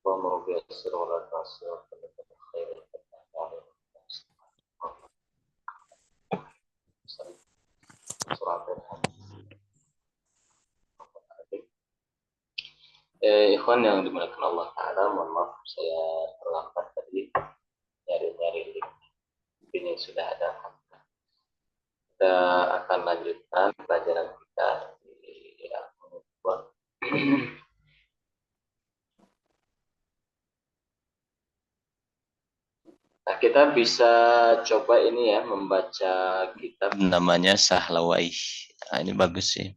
وأمر باليسر ولا تعسر وكلف بالخير Ikhwan yang dimuliakan Allah Ta'ala, mohon maaf saya terlambat tadi nyari-nyari link ini sudah ada. Kita akan lanjutkan pelajaran kita di Nah, kita bisa coba ini ya, membaca kitab namanya Sahlawaih. Nah, ini bagus sih.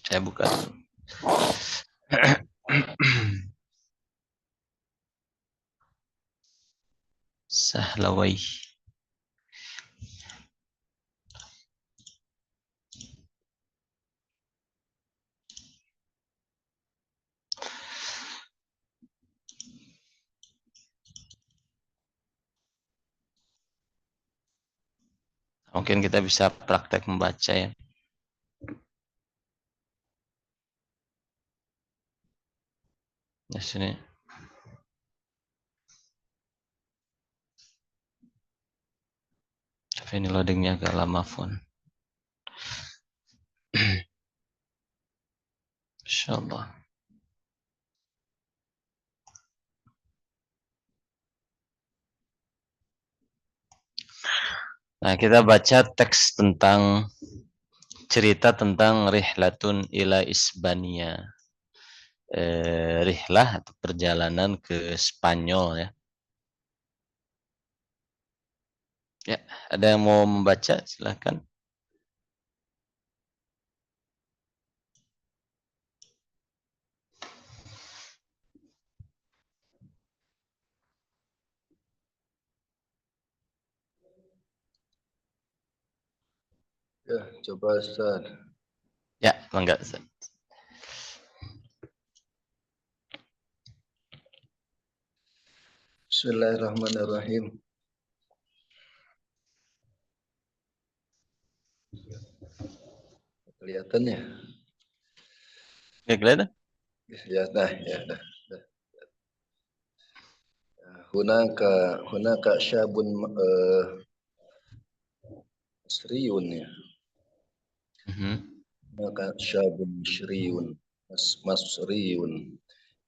Saya buka dulu. Sahlawaih. Mungkin kita bisa praktek membaca ya. Di sini. Tapi ini loadingnya agak lama phone. Insyaallah. Nah, kita baca teks tentang cerita tentang Rihlatun ila Isbania. Rihlah atau perjalanan ke Spanyol ya. Ya, ada yang mau membaca? Silahkan. Ya, coba Ustaz. Ya, enggak. Bismillahirrahmanirrahim. Kelihatan ya? Ya, kelihatan? Ya, dah, ya, dah. Hunaka syabun Masriyun ya. Hunaka syabun Masriyun.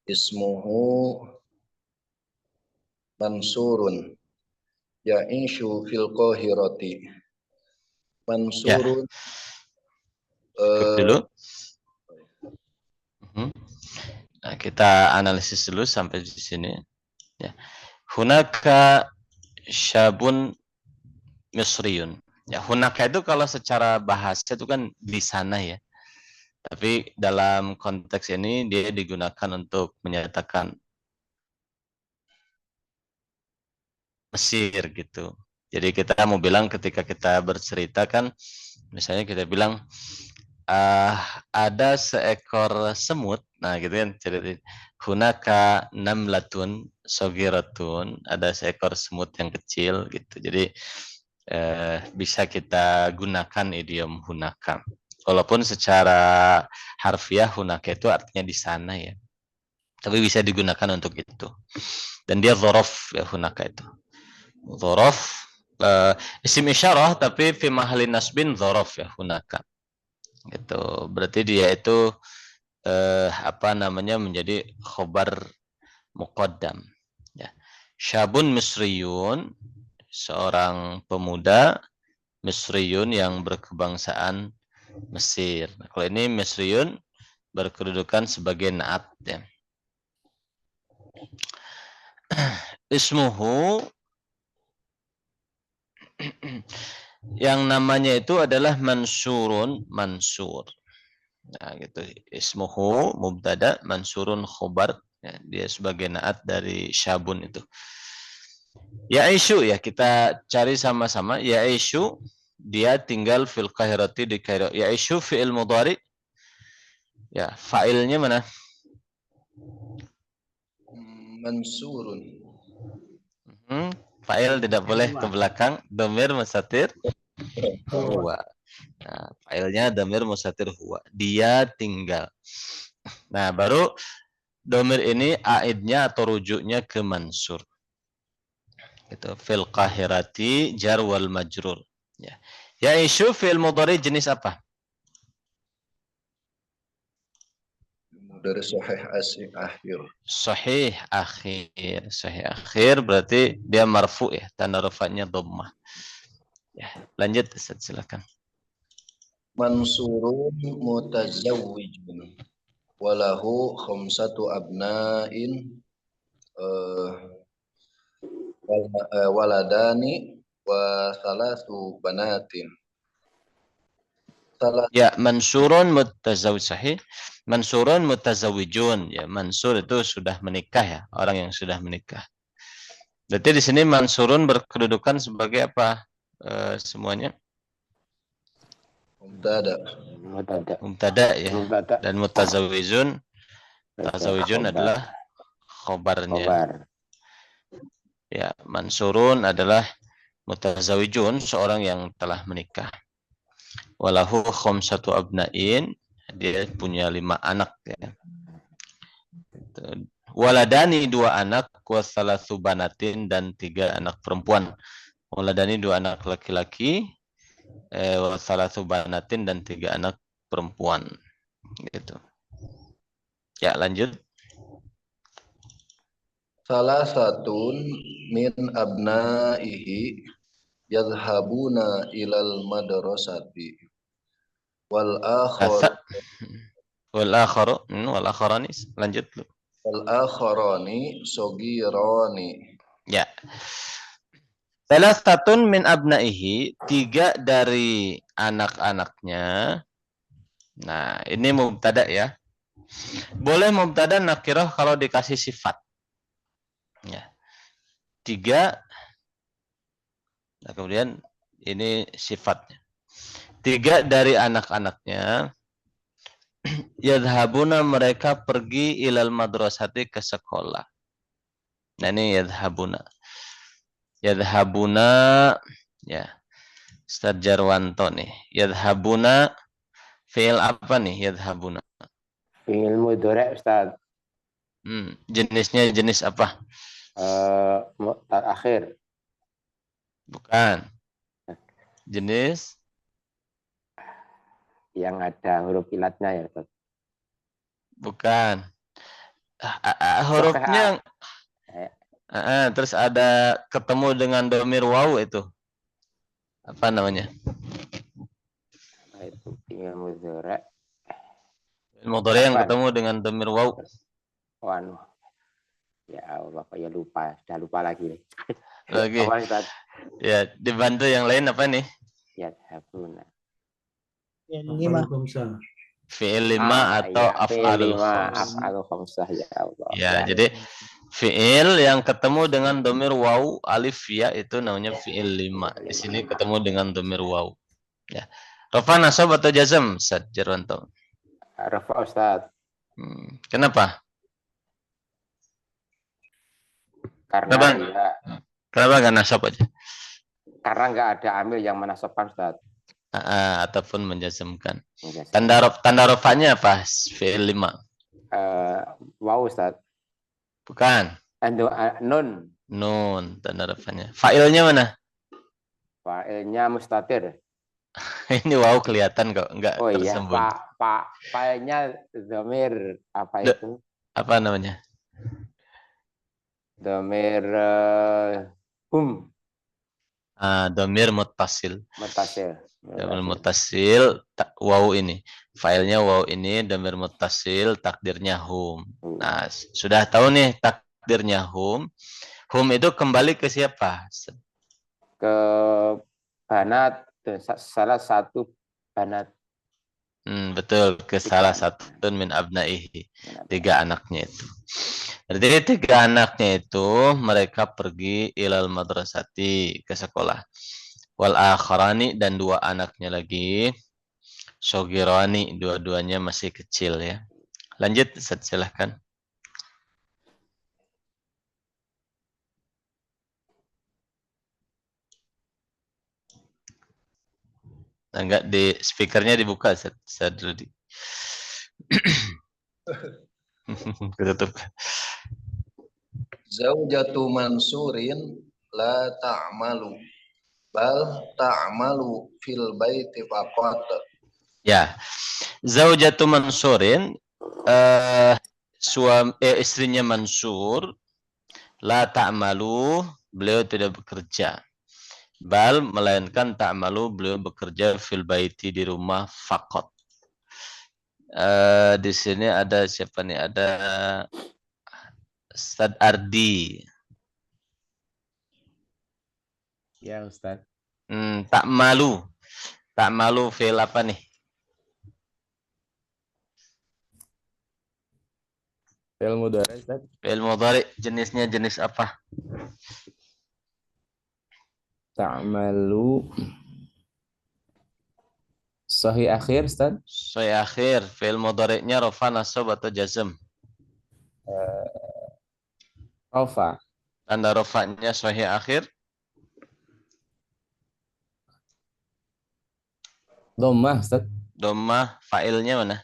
Ismuhu Mansurun. Ya'ishu fil Qahirati. Mansurun. Cukup dulu. Nah, kita analisis dulu sampai di sini. Ya. Hunaka syabun misriyun. Ya, hunaka itu kalau secara bahasa itu kan di sana ya. Tapi dalam konteks ini dia digunakan untuk menyatakan Mesir gitu. Jadi kita mau bilang ketika kita bercerita kan, misalnya kita bilang ada seekor semut, nah gitu kan, cerita hunaka namlatun sogiratun, ada seekor semut yang kecil gitu. Jadi bisa kita gunakan idiom hunaka. Walaupun secara harfiah hunaka itu artinya di sana ya. Tapi bisa digunakan untuk itu. Dan dia dzaraf ya hunaka itu. Dzaraf isim isyarah tapi fi mahalli nasbin dzaraf ya hunaka. Gitu. Berarti dia itu apa namanya menjadi khobar muqaddam ya. Syabun misriyun, seorang pemuda Misriyun yang berkebangsaan Mesir. Nah, kalau ini Misriyun berkedudukan sebagai naat ya. Ismuhu yang namanya itu adalah Mansurun, Mansur. Nah, gitu. Ismuhu mubtada, Mansurun khobar. Ya, dia sebagai naat dari Syabun itu. Ya'ishu ya, kita cari sama-sama. Ya'ishu dia tinggal fil Qahirati di Kairo. Ya'ishu fi'il mudhari. Ya, fa'ilnya mana? Mansurun. Fa'il tidak boleh ke belakang. Domir mustatir. Huwa. Nah, fa'ilnya dhamir mustatir huwa. Dia tinggal. Nah, baru dhamir ini aidnya atau rujuknya ke mansur. Gitu. Fil qahirati jar wal majrur. Ya. Ya'ishu fil mudhari jenis apa? Dari sahih asing akhir. Sahih akhir. Sahih akhir berarti dia marfu ya. Tanda rafa'nya dhammah. Ya, lanjut Ustaz, silakan. Mansurun mutazawwijun walahu khamsatu abna'in eh, waladani wa salasu banatin. Salah Ya, mansurun mutazawwij sahih. Mansurun mutazawijun. Ya, mansur itu sudah menikah ya, orang yang sudah menikah. Berarti di sini mansurun berkedudukan sebagai apa? Semuanya mubtada. Mubtada. mubtada ya. Mubtada. Dan mutazawijun, tazawijun Khobar. adalah khobarnya. Khobar. Ya, mansurun adalah mutazawijun, seorang yang telah menikah. Walahu khamsatu abna'in, dia punya 5 anak ya. Waladani 2 anak, wasalatsu banatin dan 3 anak perempuan. Waladani 2 anak laki-laki, wasalatsu banatin dan 3 anak perempuan. Gitu. Ya, lanjut. Salah satun min abnaihi yadhhabuna ilal madrasati wal akhar Wal akharu, wal akharani, lanjut lu. wal akharani sogirani. Ya. Salah satun min abnaihi, 3 dari anak-anaknya. Nah, ini mubtada ya. Boleh mubtada nakirah kalau dikasih sifat. Ya. 3. Nah, kemudian ini sifatnya. 3 dari anak-anaknya yadhabuna, mereka pergi ilal madrasati, ke sekolah. Nah, ini yadhabuna. Yadhabuna ya. Ustaz Jarwanto nih. Yadhabuna fi'il apa nih yadhabuna? Fi'il mudhari' Ustaz. Jenisnya jenis apa? Akhir. Bukan. Jenis Yang ada huruf ilatnya ya Ustaz. bukan. Hurufnya terus ada ketemu dengan domir waw itu. Apa namanya? Itu fi'il mudhari'. Mudhari yang ketemu dengan domir waw. Anu. Ya Allah, kok ya lupa. Sudah lupa lagi. Lagi. Apa, Ustaz? Ya, dibantu yang lain apa nih? Yadhabuna. Fi'il 5 atau ya, af'alul khams. af'alul khamsah ya Allah. Ya, jadi fi'il yang ketemu dengan domir waw alif ya itu namanya fi'il 5. Di sini ketemu dengan domir waw. Ya. Rafa, nasab atau jazam, Ustaz Jarwanto? Rafa Ustaz. Kenapa? Karena Kenapa nggak nasab aja? Karena nggak ada amil yang menasabkan Ustaz. Ataupun menjazamkan. Tanda rafanya apa? Fi'il 5. Wow Ustaz. Bukan. Nun. Nun tanda rafanya. Fa'ilnya mana? Fa'ilnya mustatir. Ini wow kelihatan kok, enggak tersembunyi. Fa'ilnya dhamir apa itu? Apa namanya? Dhamir hum. Dhamir muttasil. Dhamir Muttasil. muttasil waw ini. Filenya waw ini dhamir muttasil, takdirnya hum. Nah, sudah tahu nih takdirnya hum. Hum itu kembali ke siapa? Ke banat, salah satu banat. Betul, ke salah satu min abnaihi. 3 anaknya itu. Berarti 3 anaknya itu mereka pergi ilal madrasati, ke sekolah. Wal akharani, dan 2 anaknya lagi sogirani, dua-duanya masih kecil ya. Lanjut, silahkan. Enggak, di speakernya dibuka, Ustaz Rudi. Ketutup. Zaujatu Mansurin la ta'malu bal ta'malu fil baiti faqat. Ya, Zaujatu Mansurin, istrinya Mansur, la ta'malu, beliau tidak bekerja. Bal, melainkan ta'malu, beliau bekerja fil baiti, di rumah, faqat. Di sini ada siapa nih? Ada Ustaz Ardi. Ya Ustaz. Tak malu. Tak malu fil apa nih? Fi'il mudhari Ustaz. Fil mudhari, jenisnya jenis apa? Ta'malu. Sahih akhir Ustaz. Sahih akhir. Fil mudhari'nya rafa, nasab atau jazm? Rafa. Tanda rafa'nya sahih akhir. Dhammah Ustaz. Dhammah, fa'ilnya mana?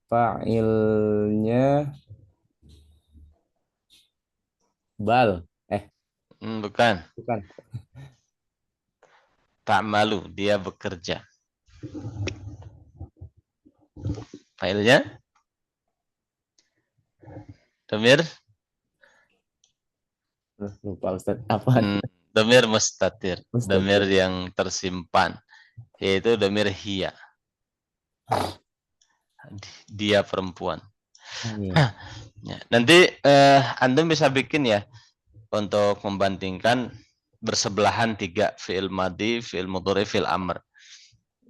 Fa'ilnya bal. Bukan. Bukan. Tak malu, dia bekerja. Fa'ilnya? Domir? Lupa Ustaz. Apa? Domir mustatir. Mustatir. Domir yang tersimpan. Yaitu domir hiya. Dia perempuan. Ya, nanti Anda bisa bikin ya, untuk membandingkan bersebelahan 3 fi'il madi, fi'il mudhari, fi'il amr.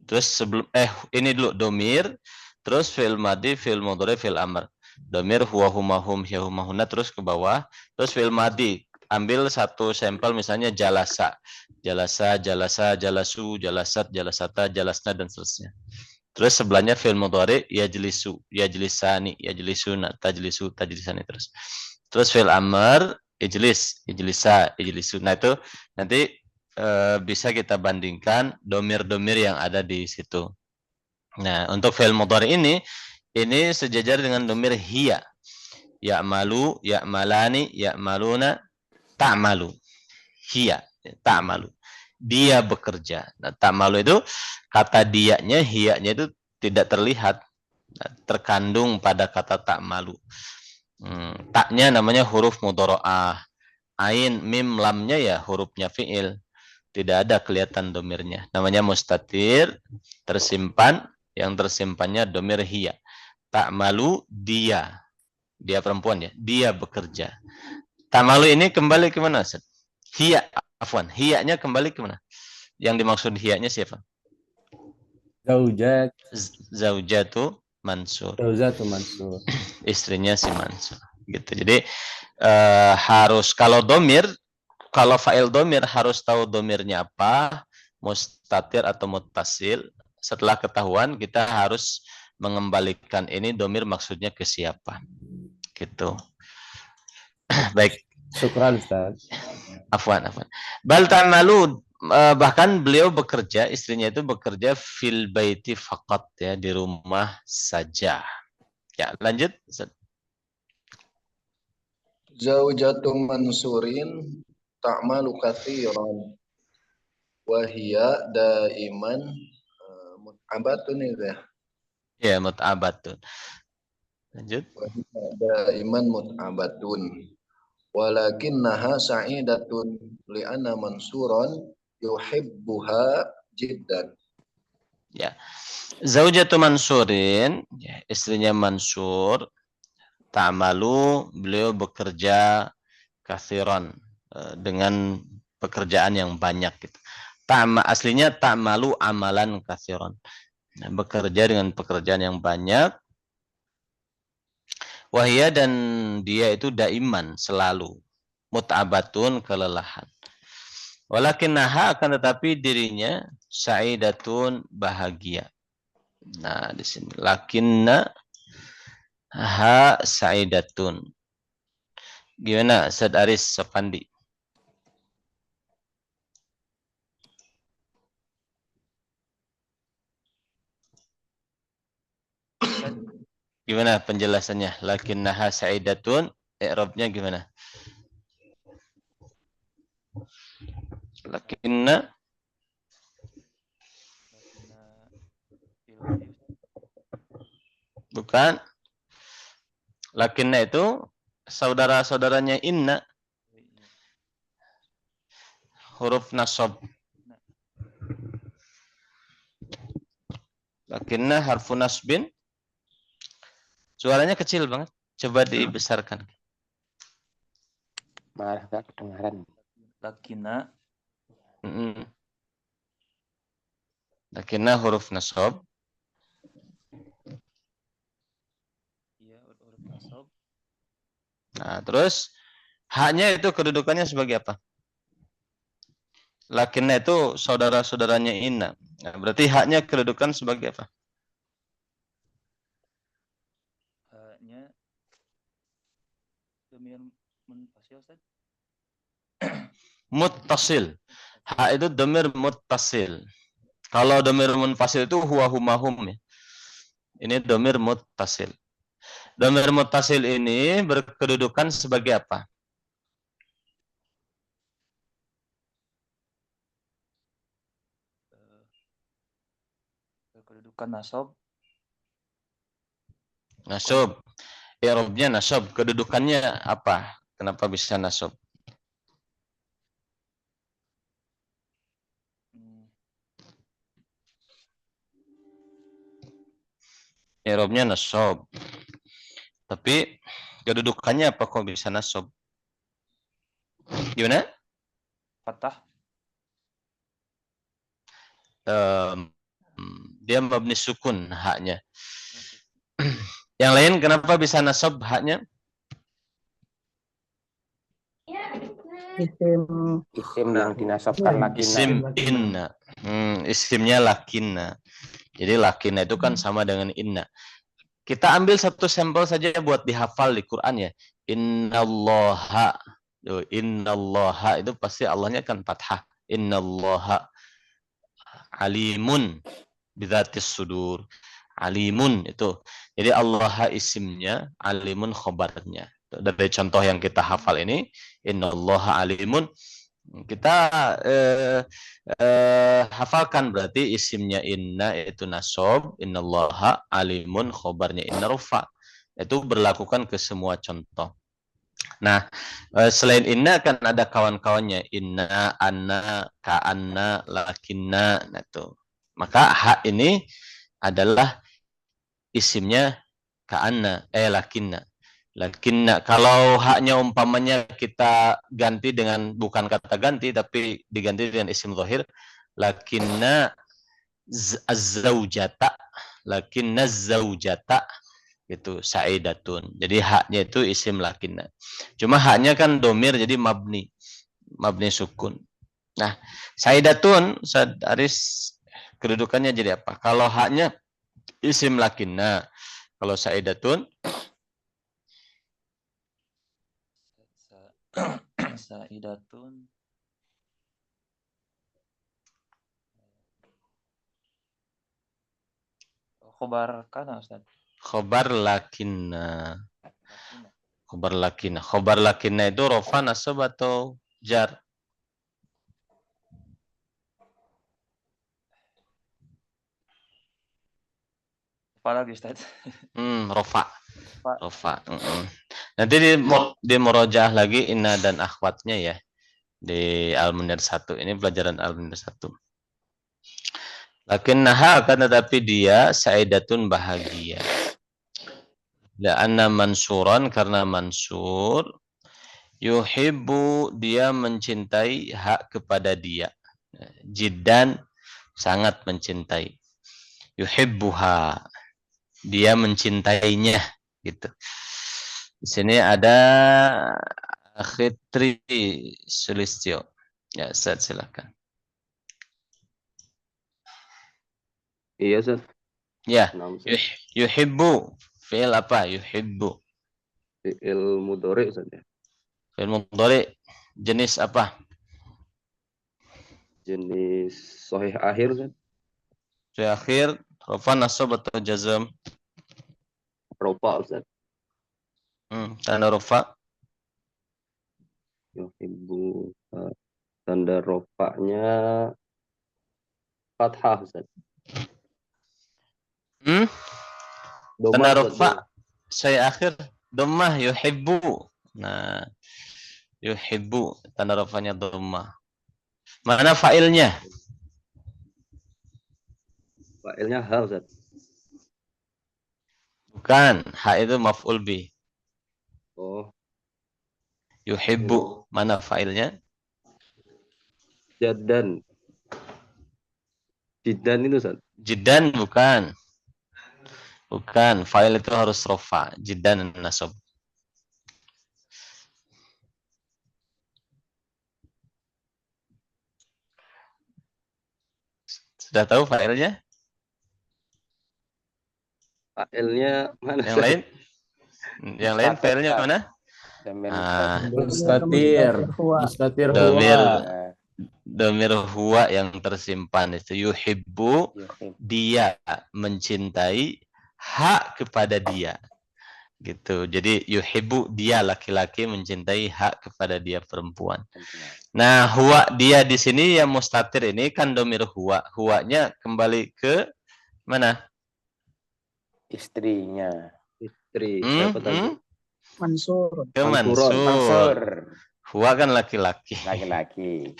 Terus sebelum ini dulu domir, terus fi'il madi, fi'il mudhari, fi'il amr. Domir huwa huma hum hiya huma hunna, terus ke bawah, terus fi'il madi. Ambil satu sampel, misalnya jalasa, jalasa, jalasa, jalasu, jalasat, jalasata, jalasna, dan seterusnya. Terus sebelahnya fi'il mudhari, yajlisu, yajlisani, yajlisuna, tajlisu, tajlisani, terus. Terus fi'il amr, ijlis, ijlisa, ijlisu. Nah itu nanti bisa kita bandingkan domir-domir yang ada di situ. Nah, untuk fi'il mudhari ini sejajar dengan domir hiya. Ya'malu, ya'malani, ya'maluna, ta'malu. Hiya, ta'malu. Dia bekerja. Nah, ta'malu itu kata dianya, hiyanya itu tidak terlihat. Nah, terkandung pada kata ta'malu. Taknya namanya huruf mudhari'ah. Ain, mim, lamnya ya hurufnya fi'il. Tidak ada kelihatan domirnya. Namanya mustatir, tersimpan, yang tersimpannya domir hiya. Ta'malu, dia. Dia perempuan ya. Dia bekerja. Ta'malu ini kembali ke mana? Hiya, afwan. Hiyanya kembali ke mana? Yang dimaksud hiyanya siapa? Zaujat. Zaujatu Mansur. Zaujatu Mansur. Istrinya si Mansur. Gitu. Jadi harus kalau domir, kalau fa'il domir harus tahu domirnya apa, mustatir atau muttasil. Setelah ketahuan, kita harus mengembalikan ini domir maksudnya ke siapa. Gitu. Baik. Syukran Ustaz. Afwan. Bal ta'malu, bahkan beliau bekerja, istrinya itu bekerja fil baiti faqat, ya, di rumah saja. Ya, lanjut. Zaujatu Mansurin ta'malu katsiran wa hiya daiman mut'abatun ya. Ya, mut'abatun. Lanjut. Wa hiya daiman mut'abatun. Walakinnaha sa'idatun li'anna Mansuran yuhibbuha jiddan. Ya. Zaujatu Mansurin, ya, istrinya Mansur, ta'malu, beliau bekerja kathiran, dengan pekerjaan yang banyak gitu. Aslinya ta'malu amalan kathiran. Nah, bekerja dengan pekerjaan yang banyak. Wahia, dan dia itu daiman, selalu. Mut'abatun, kelelahan. Walakinnaha, akan tetapi dirinya sa'idatun, bahagia. Nah, di sini lakinna ha sa'idatun. Gimana Ustaz Aris Sofandi? Gimana penjelasannya? Lakinnaha sa'idatun, i'rabnya gimana? Lakinna bukan. Lakinna itu saudara-saudaranya inna, huruf nasab. Lakinna harfu nasbin. Suaranya kecil banget. Coba dibesarkan. Malah gak kedengaran. Lakinna Lakinna huruf nasab. iya huruf nasab. Nah, terus haknya itu kedudukannya sebagai apa? Lakinna itu saudara-saudaranya inna. Nah, berarti haknya kedudukan sebagai apa? Haknya domir munfasil Ustaz. Muttasil. Hak itu domir muttasil. Kalau domir munfasil itu huwa huma hum ya. Ini domir muttasil. Domir muttasil ini berkedudukan sebagai apa? Kedudukan nasab. Nasab. I'rabnya nasab. Kedudukannya apa? Kenapa bisa nasab? I'rabnya nasab. Tapi kedudukannya apa kok bisa nasab? Gimana? Fathah. Dia mabni sukun haknya. Yang lain kenapa bisa nasab haknya? Isim yang dinasabkan lakinna. Isim inna. Isimnya lakinna. Jadi lakinna itu kan sama dengan inna. Kita ambil satu sampel saja buat dihafal di Quran ya. Innallaha. Innallaha itu pasti Allahnya kan fathah. Innallaha alimun bidzatis sudur. Alimun itu. Jadi Allah isimnya, alimun khobarnya. Dari contoh yang kita hafal ini, innallaha alimun. Kita hafalkan berarti isimnya inna itu nasab, innallaha alimun khobarnya inna rufa. Itu berlakukan ke semua contoh. Nah, selain inna kan ada kawan-kawannya inna, anna, ka'anna, lakinna. Nah, itu. Maka hak ini adalah isimnya ka'anna, lakinna. Lakinna. Kalau haknya umpamanya kita ganti dengan bukan kata ganti tapi diganti dengan isim zahir, lakinna az-zaujata, lakinna az-zaujata itu sa'idatun. Jadi haknya itu isim lakinna. Cuma haknya kan domir jadi mabni sukun. Nah, sa'idatun Aris kedudukannya jadi apa? Kalau haknya isim lakinna, kalau sa'idatun Sa'idatun khobar kana Ustaz. khobar lakinna. Lakinna. Khobar lakinna. Khobar lakinna itu rofa, nasab atau jar? Apa lagi Ustaz? Rofa. Rofa. Nanti di murojaah lagi inna dan akhwatnya ya. Di Al-Munir 1. Ini pelajaran Al-Munir 1. Lakinnaha akan tetapi dia sa'idatun bahagia. La'anna mansuran karena mansur. Yuhibbu dia mencintai hak kepada dia. Jiddan sangat mencintai. Yuhibbuha. Dia mencintainya gitu. Di sini ada Khitri Sulistyo. Ya, Ustaz silakan. Iya, Ustaz. Ya, Naam, Ustaz. yuhibbu. Fi'il apa? Yuhibbu. Fi'il mudhari, Ustaz ya. Fi'il mudhari jenis apa? Jenis sahih akhir, Ustaz. Fi'il akhir, rafa, nasab atau jazm? rofa Ustaz. Tanda rofa. Yuhibbu tanda rofanya fathah Ustaz. Tanda Ustaz, rofa saya akhir dhammah yuhibbu. Nah, yuhibbu tanda rofanya dhammah. Mana fa'ilnya? Fa'ilnya ha Ustaz. Bukan, ha itu maf'ul bih. Oh, Yuhibbu, mana fa'ilnya? jaddan. Jiddan itu Ustaz. Jiddan bukan. Bukan, fa'il itu harus rofa. Jiddan nasab. Sudah tahu fa'ilnya? Fa'ilnya mana? Yang lain? Yang lain fa'ilnya mana? Domir Mustatir. Mustatir Domir. huwa. Domir huwa yang tersimpan itu yuhibbu, yuhib. dia mencintai, hak kepada dia. Gitu. Jadi yuhibbu, dia laki-laki mencintai hak kepada dia perempuan. Nah, huwa dia di sini yang mustatir ini kan domir huwa. Huwanya kembali ke mana? Istrinya. Istri. Siapa tadi? Mansur. Ke Mansuron. Mansur. Huwa kan laki-laki. Laki-laki.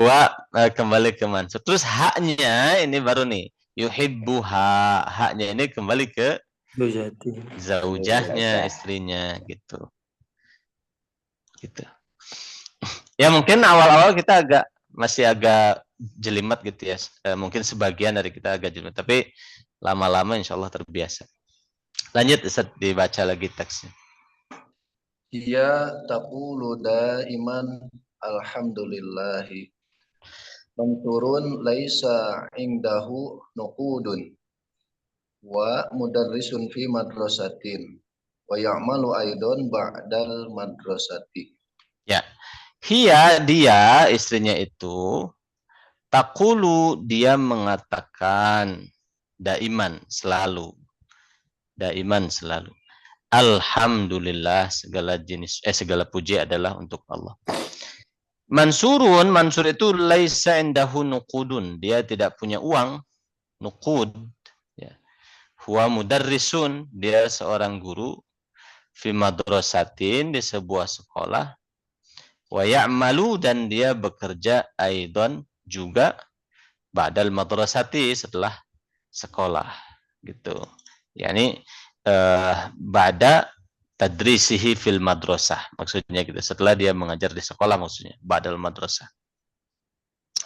Huwa kembali ke mansur. Terus haknya ini baru nih. Yuhibbuha. Haknya ini kembali ke zaujahnya, istrinya gitu. Gitu. Ya mungkin awal-awal kita masih agak jelimet gitu ya. Mungkin sebagian dari kita agak jelimet, tapi lama-lama insya Allah terbiasa. Lanjut Ustaz, dibaca lagi teksnya. Hiya taqulu daiman alhamdulillahi. Mansurun laisa indahu nuqudun wa mudarrisun fi madrasatin wa ya'malu aidon ba'dal madrasati. Ya. Hiya, dia istrinya itu taqulu, dia mengatakan daiman, selalu. Daiman, selalu. Alhamdulillah, segala puji adalah untuk Allah. Mansurun, Mansur itu laisa indahu nuqudun, dia tidak punya uang, nuqud. Ya. Huwa mudarrisun, dia seorang guru, fi madrasatin, di sebuah sekolah, wa ya'malu, dan dia bekerja aidon juga, ba'dal madrasati, setelah sekolah, gitu. Yani ba'da tadrisihi fil madrasah, maksudnya gitu. Setelah dia mengajar di sekolah, maksudnya ba'dal madrasah.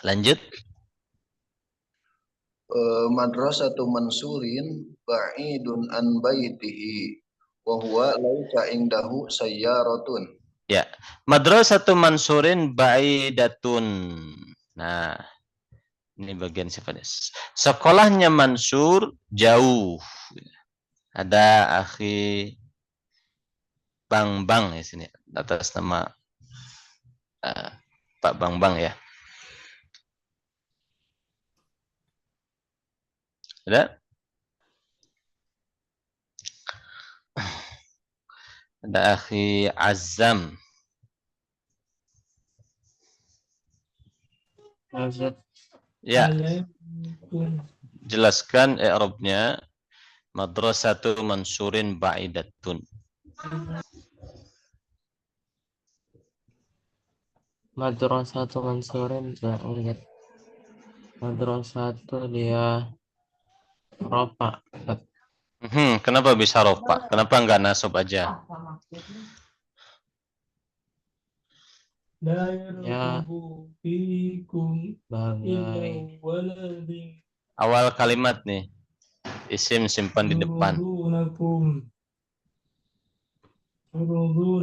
Lanjut. Madrasatu Mansurin ba'idun an baitihi wa huwa laisa indahu sayyaratun. Ya, madrasatu Mansurin ba'idatun. Nah, ini bagian sifatnya. Sekolahnya Mansur jauh. Ada akhi Bang Bang di sini atas nama Pak Bang Bang ya. Ada? Ada akhi Azam. Ya. Jelaskan i'rabnya. Madrasatu Mansurin ba'idatun. Madrasatu Mansurin lihat. Madrasatu dia rofa. Kenapa bisa rofa? Kenapa enggak nasab aja? Ya, bagai awal kalimat nih. Isim simpan di depan.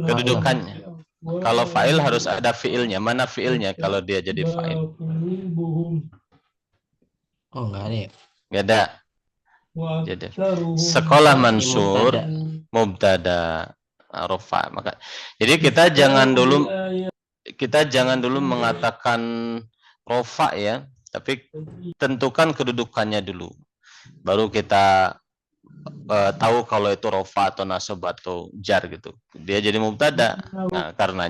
Kedudukannya. Kalau fa'il harus ada fi'ilnya. Mana fi'ilnya kalau dia jadi fa'il? oh enggak ada ya. Enggak ada. Jadi sekolah Mansur mubtada rofa. Maka jadi kita jangan dulu mengatakan rofa ya, tapi tentukan kedudukannya dulu. Baru kita tahu kalau itu rofa atau nasab atau jar gitu. Dia jadi mubtada. Nah, karena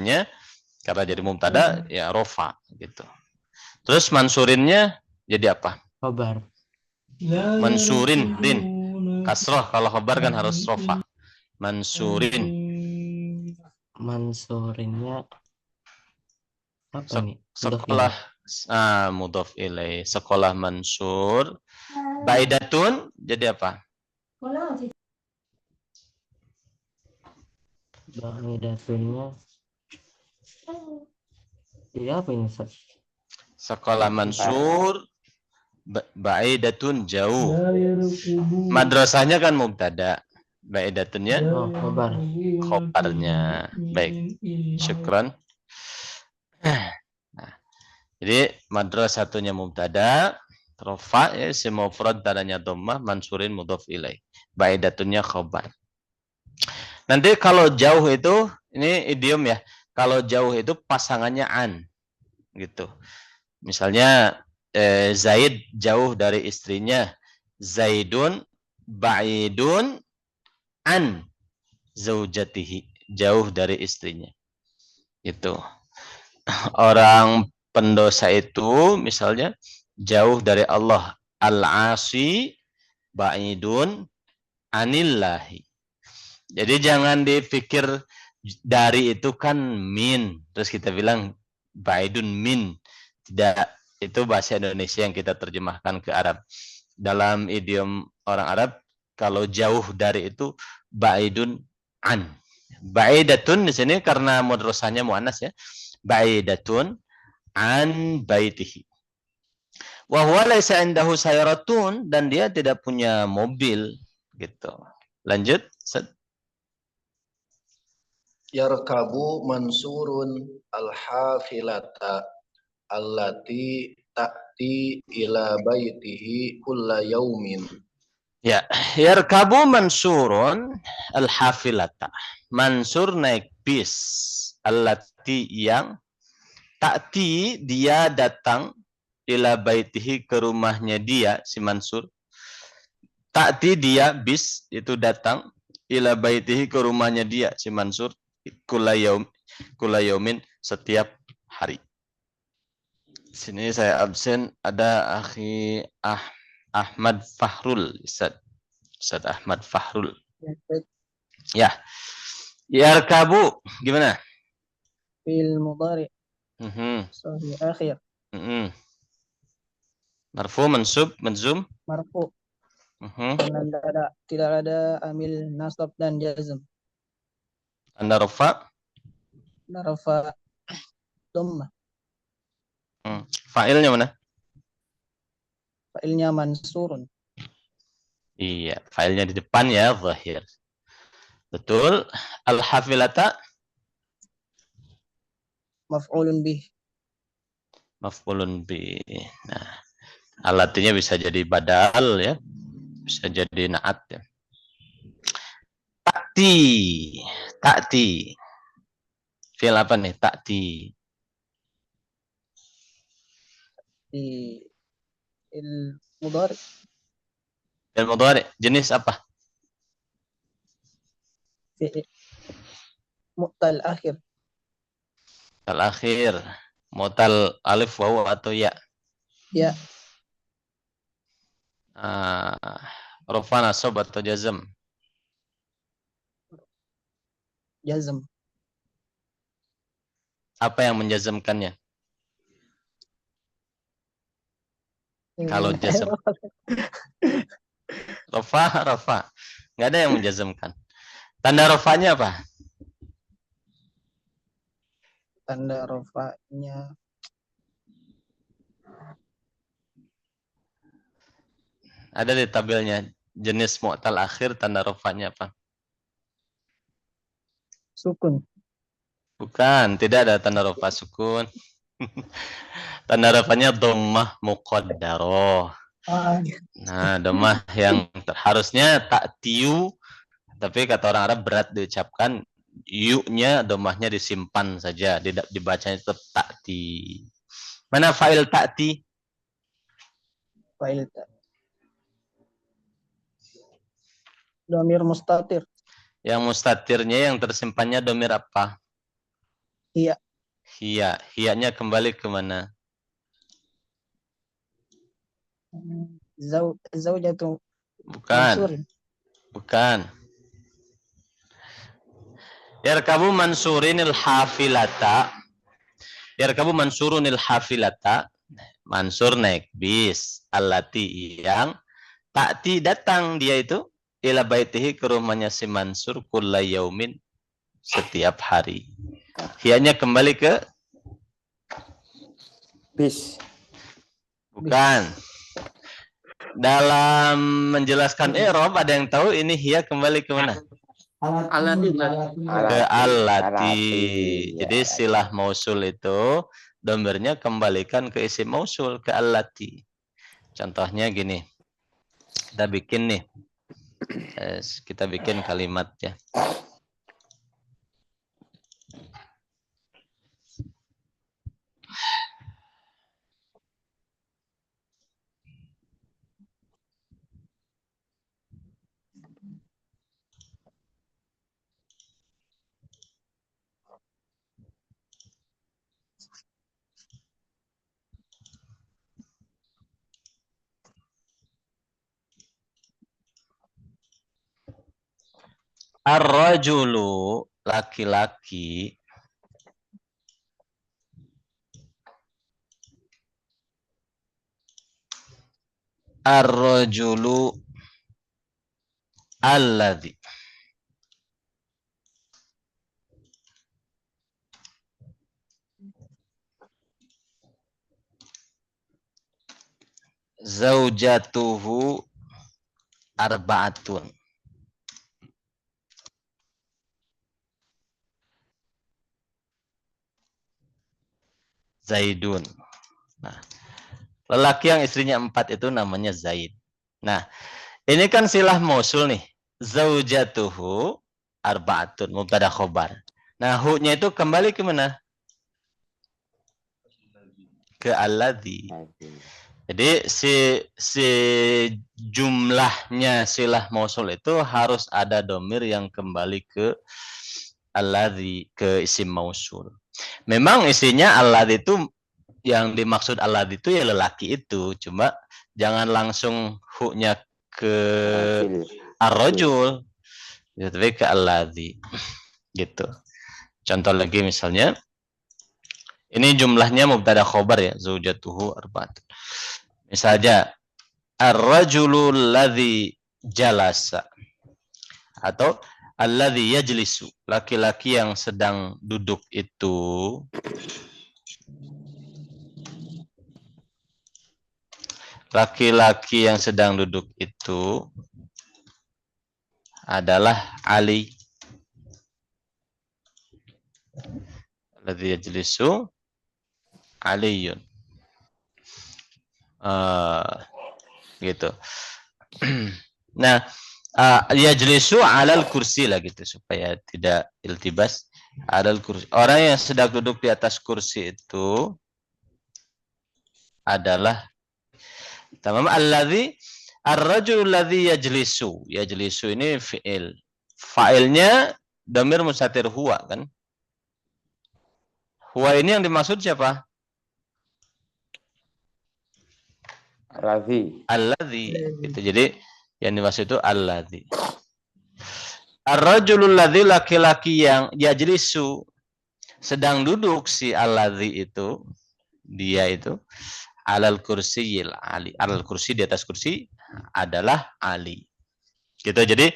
jadi mubtada ya rofa gitu. Terus mansurinnya jadi apa? Khobar. Mansurin, rin. Kasroh kalau khobar kan harus rofa. Mansurin. Mansurinnya apa Sek- nih? sekolah mudhof ilaih. Sekolah mansur. Baidatun jadi apa? Baidatunnya jadi apa ini, Ustaz? Sekolah mansur. Baidatun jauh. Madrasahnya kan mubtada. Baidatunnya Oh, khobar. khobarnya. Baik. Syukran. Nah, jadi madrasah satunya mubtada, rofa ya si mufrad tadanya dhammah, mansurin mudhof ilaih. Baidatunnya khobar. Nanti kalau jauh itu ini idiom ya. Kalau jauh itu pasangannya an gitu. Misalnya Zaid jauh dari istrinya. Zaidun ba'idun an zaujatihi. Jauh dari istrinya. Itu. Orang pendosa itu misalnya jauh dari Allah. Al-asi ba'idun anillahi. Jadi jangan dipikir dari itu kan min. Terus kita bilang ba'idun min. Tidak, itu bahasa Indonesia yang kita terjemahkan ke Arab. Dalam idiom orang Arab, kalau jauh dari itu ba'idun an. Ba'idatun di sini karena mudrasahnya muannas ya. Ba'idatun an baitihi. Wa huwa laisa indahu sayaratun dan dia tidak punya mobil gitu. Lanjut. Yarkabu mansurun al-hafilata allati ta'ti ila baitihi kulla yaumin. Ya, yarkabu mansurun al-hafilata. Mansur naik bis. Allati yang ta'ti dia datang ila baitihi ke rumahnya dia si Mansur. Ta'ti dia bis itu datang ila baitihi ke rumahnya dia si Mansur kulayaumin setiap hari. Sini saya absen ada akhi Ahmad Fahrul, Ustaz Ahmad Fahrul. Ya. Yarkabu gimana? Fil mudhari. Sahih akhir. Marfu, mansub, manzum? Marfu. Karena tidak ada amil nasab dan jazm. Tanda rafa? Tanda rafa dhammah. Fa'ilnya mana? Fa'ilnya mansurun. Iya, fa'ilnya di depan ya, zahir. Betul. Al-hafilata? Maf'ulun bih. Maf'ulun bih. Nah, alatnya bisa jadi badal ya. Bisa jadi na'at ya. Ta'ti. Fi'il apa nih? Ta'ti. Di il mudhari. Fi'il mudhari. Jenis apa? Mu'tal akhir. Al-akhir. Mu'tal alif wawu atau ya? Ya. Rafa nasab atau jazm? Jazm. Apa yang menjazmkannya? Kalau jazm. Rafa. Nggak ada yang menjazmkan. Tanda rafanya apa? Tanda rafanya ada di tabelnya. Jenis mu'tal akhir tanda rafanya apa? sukun. Bukan, tidak ada tanda rafa sukun. Tanda rafanya dhammah muqaddarah. Nah, dhammah yang harusnya ta'tiu, tapi kata orang Arab berat diucapkan, yu-nya dhammahnya disimpan saja, tidak dibacanya tetap ta'ti. Mana fa'il ta'ti? Fa'il Domir mustatir. Yang mustatirnya yang tersimpannya domir apa? Iya. Hiya. Hiyanya kembali ke mana? Zaujatu Bukan. Mansurin. Bukan. Yarkabu mansurinil hafilata. Yarkabu mansurunil hafilata. Mansur naik bis. Allati yang ta'ti datang dia itu ila baitihi ke rumahnya si Mansur kulla yaumin setiap hari. Hiyanya kembali ke Bis. bukan. Dalam menjelaskan i'rab ada yang tahu ini hiya kembali ke mana? Ke allati. Jadi Ya. silah mausul itu domirnya kembalikan ke isim mausul ke allati. Contohnya gini. Kita bikin nih. Kita bikin kalimat ya. Ar-rajulu laki-laki ar-rajulu alladhi zaujatuhu arba'atun. Zaidun. Nah, lelaki yang istrinya 4 itu namanya Zaid. Nah, ini kan silah mausul nih. Zaujatuhu arba'atun mubtada khobar. Nah, hu-nya itu kembali ke mana? Ke alladhi. Jadi si jumlahnya silah mausul itu harus ada domir yang kembali ke alladhi, ke isim mausul. Memang isinya alladhi itu yang dimaksud alladhi itu ya lelaki itu, cuma jangan langsung hu-nya ke ar-rajul, tapi ke alladhi gitu. Contoh lagi misalnya ini jumlahnya mubtada khobar ya, zaujatuhu arba'atun. Misalnya ar-rajulul ladzi jalasa atau alladzi yajlisu, laki-laki yang sedang duduk itu adalah Ali. Alladzi yajlisu Aliyun. Gitu. Nah, yajlisu alal kursi lah gitu supaya tidak iltibas. Alal kursi. Orang yang sedang duduk di atas kursi itu adalah tamam alladzi ar-rajul alladzi yajlisu. Yajlisu ini fi'il. Fa'ilnya dhamir mustatir huwa kan? Huwa ini yang dimaksud siapa? Alladzi. Gitu. Jadi yang dimaksud itu alladzi. Ar-rajulul ladzi, laki-laki yang yajlisu sedang duduk si alladzi itu, dia itu alal kursiyil ali. Alal kursi, di atas kursi adalah Ali. Gitu. Jadi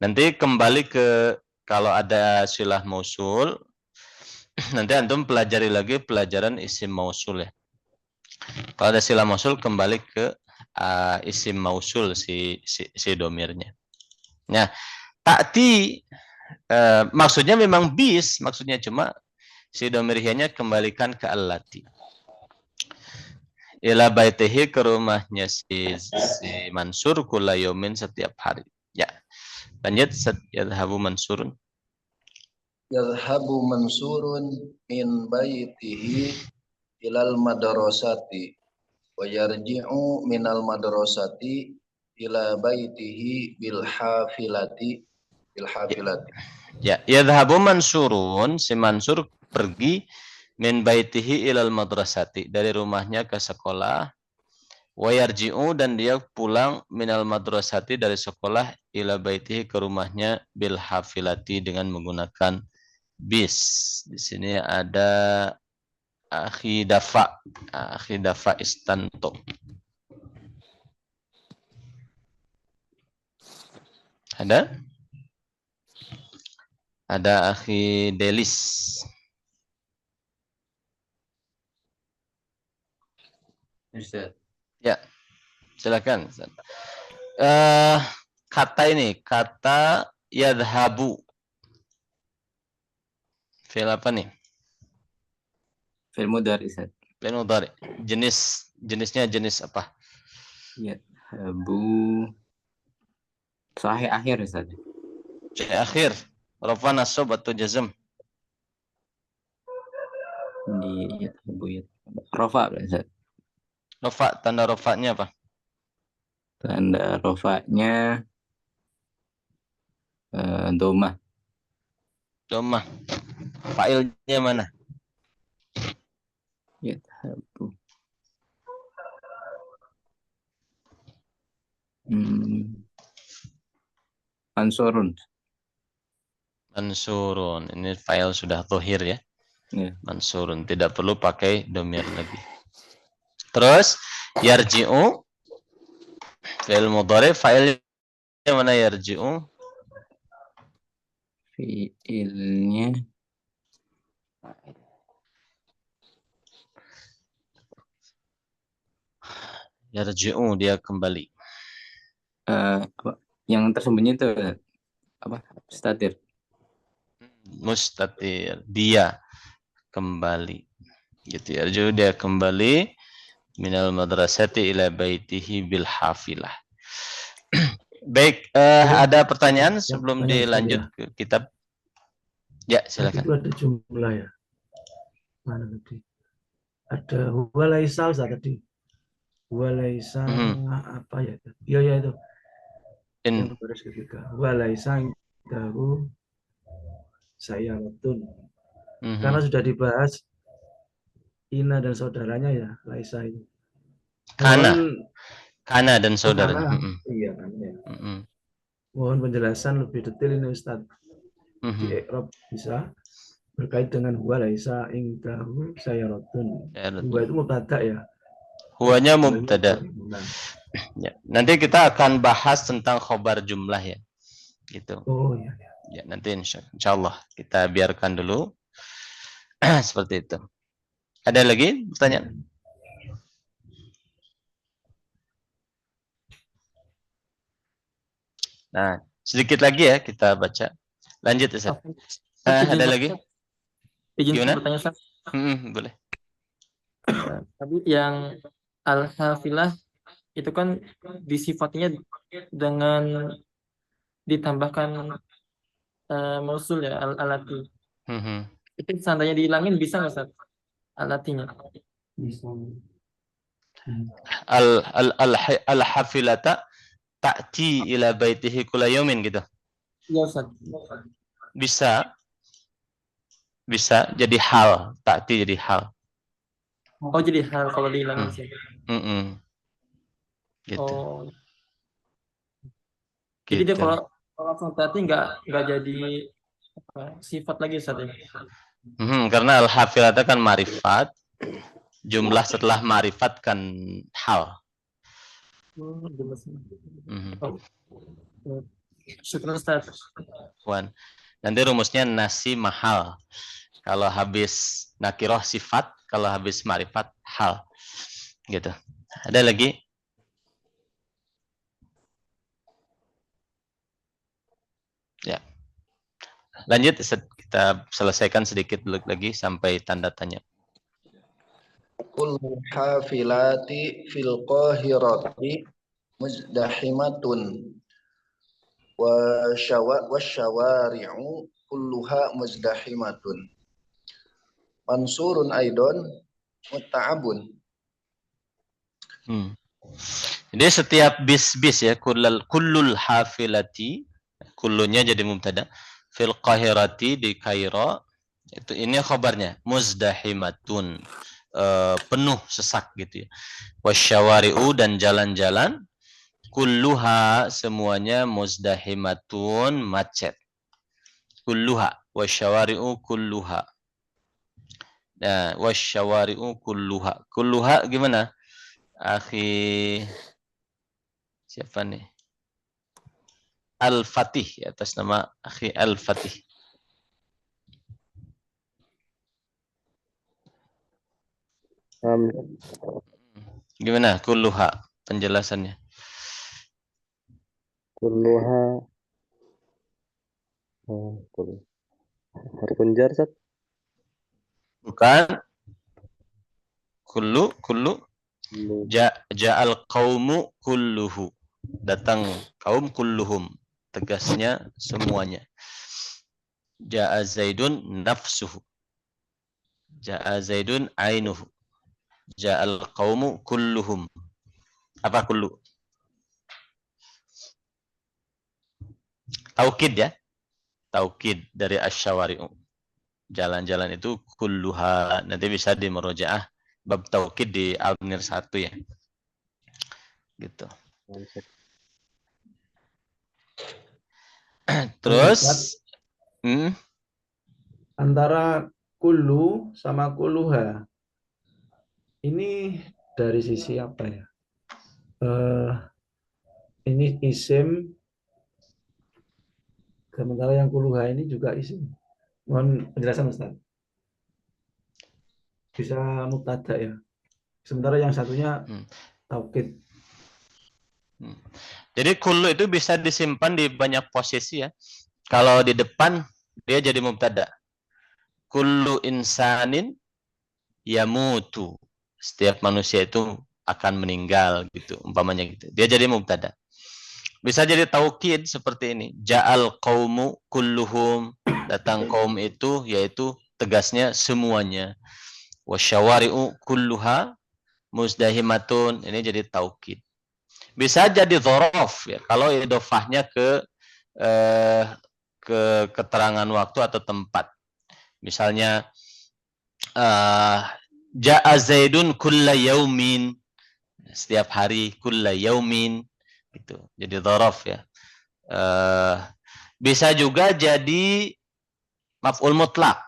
nanti kembali ke kalau ada silah mausul, nanti antum pelajari lagi pelajaran isim mausul ya. Kalau ada silah mausul kembali ke isim mausul si domirnya. Nah, ta'ti maksudnya memang bis, maksudnya cuma si domirnya kembalikan ke allati. Ila baitihi, ke rumahnya si Mansur kulla yaumin, setiap hari. Ya. Lanjut, yadhhabu Mansurun. Yadhhabu Mansurun min baitihi ilal madrasati wa yarji'u minal madrasati ila baitihi bil hafilati. Ya, yadhhabu Mansurun, si Mansur pergi min baitihi ilal madrasati, dari rumahnya ke sekolah. Wa yarji'u, dan dia pulang minal madrasati, dari sekolah, ila baitihi, ke rumahnya, bil hafilati, dengan menggunakan bis. Di sini ada Akhi Dafa Istanto. Ada Akhi Delis. Ya, silakan. Kata yadhabu. Fi'il apa nih? Fi'il mudhari, Ustaz. Fi'il mudhari. Jenisnya jenis apa? Yadhabu sahih akhir, Ustaz. Sahih akhir. Rafa, nasab atau jazm? Di yadhabu rafa, Ustaz. Rafa, tanda rafa'nya apa? Tanda rafa'nya domah. Domah. Fa'ilnya mana? Yadhabu. Mansurun. Mansurun. Ini fa'il sudah zahir ya. Mansurun. Tidak perlu pakai domir lagi. Terus yarji'u. Fi'il mudhari. Fa'ilnya mana yarji'u? Fi'ilnya yarji'u, dia kembali. Yang tersembunyi itu apa? Mustatir. Mustatir, dia kembali. Gitu ya. Jadi dia kembali minal madrasati ila baitihi bil hafilah. Baik, ada pertanyaan sebelum dilanjut ke kitab? Ya, silakan. Itu ada jumlah ya. Mana tadi? Ada walaisa tadi. Walaisa apa ya itu? Iya itu. Yang baris ketiga. Walaisa dahu saya rotun. Karena sudah dibahas Ina dan saudaranya ya, Laisa itu. Kana dan saudaranya. Iya kan ya. Mohon penjelasan lebih detail ini Ustaz. Di Iqrab bisa berkait dengan huwa laisa indahu sayaratun. Huwa itu mubtada ya. Huwanya mubtada. Ya, nanti kita akan bahas tentang khobar jumlah ya. Gitu. Oh iya. Ya, nanti insyaallah kita biarkan dulu. Seperti itu. Ada lagi pertanyaan? Nah, sedikit lagi ya kita baca. Lanjut Ustaz. Ada lagi? Izin bertanya Ustaz. Boleh. Tadi yang al-hafilah itu kan disifatinya dengan ditambahkan mausul ya, al-alati. Itu seandainya dihilangin bisa nggak Ustaz? Alatinya. Al-hafilata ta'ti ila baitihi kulla yaumin gitu. Iya Ustaz. Bisa jadi hal, ta'ti jadi hal. Oh jadi hal kalau dihilangin sih. Gitu. Oh. Jadi dia kalau langsung ta'ti nggak jadi sifat lagi Ustaz ya. Karena al-hafilata kan marifat, jumlah setelah marifat kan hal. Syukur Ustaz. Nanti rumusnya nasi mahal. Kalau habis nakiroh sifat, kalau habis marifat hal. Gitu. Ada lagi? Ya. Lanjut, kita selesaikan sedikit dulu lagi sampai tanda tanya. Kullu hafilati fil qahirati muzdahimatun wa syawari'u kulluha muzdahimatun. Mansurun aidon mutta'abun. Jadi setiap bis-bis ya, kullul hafilati, kullunya jadi mubtada, fil qahirati di Kairo, itu ini khabarnya, muzdahimatun, penuh sesak gitu ya. Wasyawari'u dan jalan-jalan, kulluha semuanya muzdahimatun, macet. Kulluha, wasyawari'u kulluha. Nah, wasyawari'u kulluha. Kulluha gimana? Akhi siapa nih? Al-Fatih, atas nama Akhi Al-Fatih. Gimana kulluha penjelasannya? Kulluha harfun jar, Ustaz. Bukan. Kullu ja'al qaumu kulluhu. Datang kaum kulluhum. Tegasnya semuanya. Ja'a Zaidun nafsuhu. Ja'a Zaidun ainuhu. Ja'al qaumu kulluhum. Apa kullu? Taukid ya. Taukid dari asyawari'u. Jalan-jalan itu kulluha. Nanti bisa di murojaah bab taukid di Al-Nir 1 ya. Gitu. Terus antara kullu sama kulluha ini dari sisi apa ya? Ini isim, sementara yang kulluha ini juga isim. Mohon penjelasan Ustaz. Bisa mubtada ya. Sementara yang satunya taukid. Jadi kullu itu bisa disimpan di banyak posisi ya. Kalau di depan dia jadi mubtada. Kullu insanin yamutu. Setiap manusia itu akan meninggal gitu, umpamanya gitu. Dia jadi mubtada. Bisa jadi taukid seperti ini. Ja'al qaumu kulluhum. Datang kaum itu yaitu tegasnya semuanya. Wasyawari'u kulluha muzdahimatun. Ini jadi taukid. Bisa jadi dzaraf ya. Kalau idhofahnya ke keterangan waktu atau tempat. Misalnya ja'a Zaidun kulla yaumin. Setiap hari kulla yaumin gitu. Jadi dzaraf ya. Bisa juga jadi maf'ul mutlak.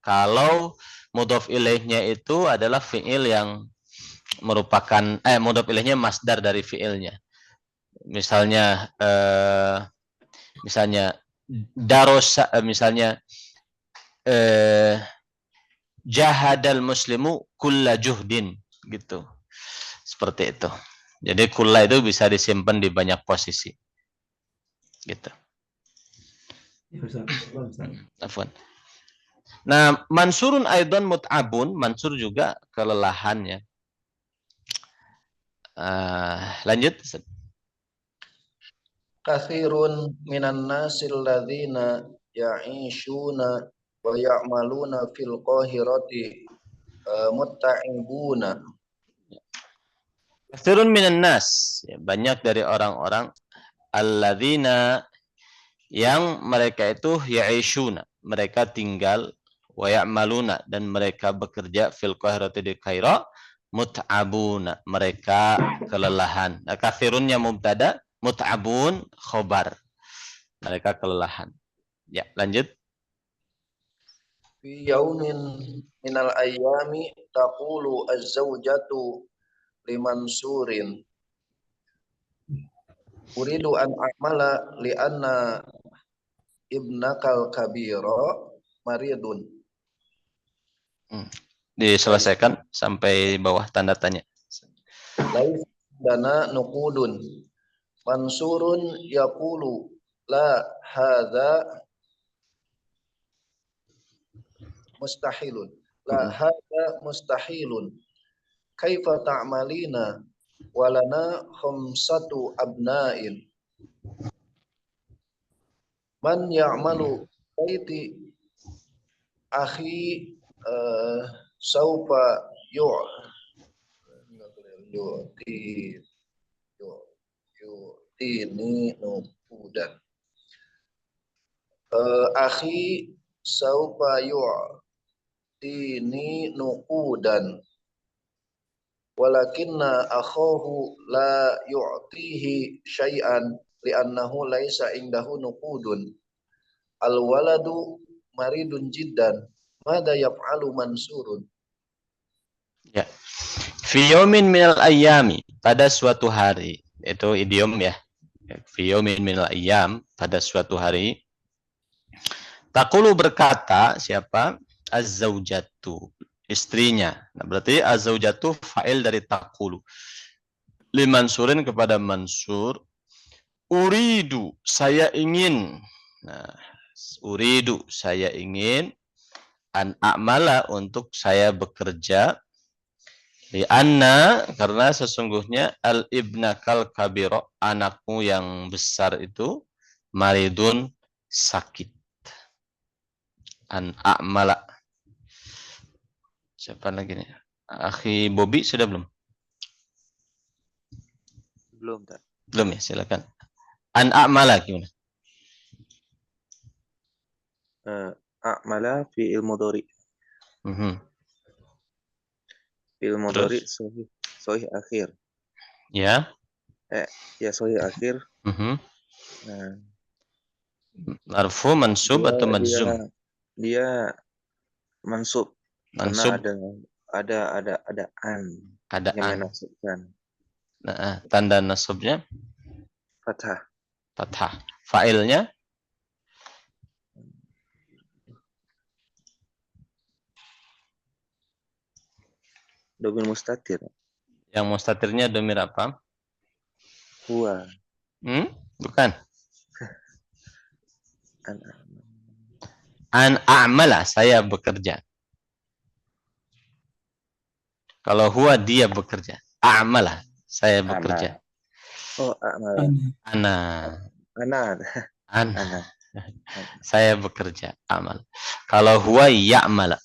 Kalau mudhof ilaihnya itu adalah fi'il yang merupakan mudhof ilaihnya masdar dari fi'ilnya. Misalnya darosa, misalnya jahadal muslimu kulla juhdin gitu. Seperti itu. Jadi kulla itu bisa disimpan di banyak posisi. Gitu. Afwan. Nah, mansurun aidan mut'abun, mansur juga kelelahan ya. Lanjut. Katsirun minan nasil ladzina ya'ishuna wa ya'maluna fil qahirati mutta'ibuna. Katsirun minan nas, banyak dari orang-orang alladzina yang mereka itu ya'ishuna, mereka tinggal, wa ya'maluna dan mereka bekerja fil qahirati di Kairo, mut'abuna, mereka kelelahan. Nah, katsirunnya mubtada, mut'abun khobar. Mereka kelelahan. Ya, lanjut. Fi yaumin minal ayyami taqulu az-zawjatu limansurin uridu an a'mala li anna ibnakal kabira maridun. Diselesaikan sampai bawah tanda tanya. Laisa dana nuqudun mansurun yaqulu la hadza mustahilun la hadza mustahilun kaifa ta'malina walana khamsatu abna'in man ya'malu baiti akhi saufa yu'ti yu'tini nuqudan. Akhi saufa yu'tini nuqudan. Walakinna akhahu la yu'tihi syai'an li'annahu laisa indahu nuqudun. Al-waladu maridun jiddan. Mada yaf'alu Mansurun? Ya. Fi yaumin minal ayyami, pada suatu hari. Itu idiom ya. Fi yaumin minal ayyam, pada suatu hari. Taqulu berkata siapa? Az-zaujatu, istrinya. Nah, berarti az-zaujatu fa'il dari taqulu. Li Mansurin kepada Mansur. Uridu, saya ingin. Nah, uridu, saya ingin. An a'mala, untuk saya bekerja. Lianna, karena sesungguhnya al-ibnakal kabiro, anakmu yang besar itu, maridun, sakit. An a'mala. Siapa lagi nih? Akhi Bobby sudah belum? Belum, tak. Belum ya, silakan. An a'mala gimana? A'mala fi'il mudhari. Fi'il mudhari sahih akhir. Ya. Ya sahih akhir. Nah, marfu, mansub atau majzum? Dia mansub. Mansub. Karena ada an. Ada yang an. menasubkan. Nah, tanda nasabnya Fathah. Fathah. Fa'ilnya Domir mustatir. Yang mustatirnya domir apa? Huwa. Bukan. An a'mala, saya bekerja. Kalau huwa dia bekerja. A'mala, saya bekerja. Oh, a'mala. Ana. Saya bekerja. Amal. Kalau huwa ya'mala.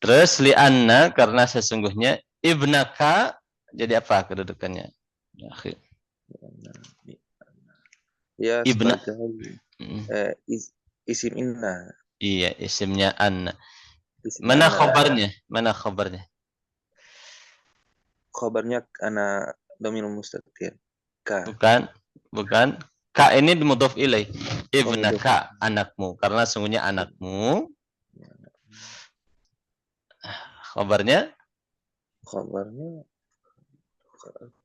Terus li'anna, karena sesungguhnya ibnaka, jadi apa kedudukannya? Ya, ibna. Isim inna. Iya, isimnya anna. Mana khabarnya? Mana khabarnya? Khabarnya ana domir mustatir. Ka. Bukan. Ka ini mudhof ilaih. Ibnaka, anakmu. Karena sungguhnya anakmu. Khabarnya?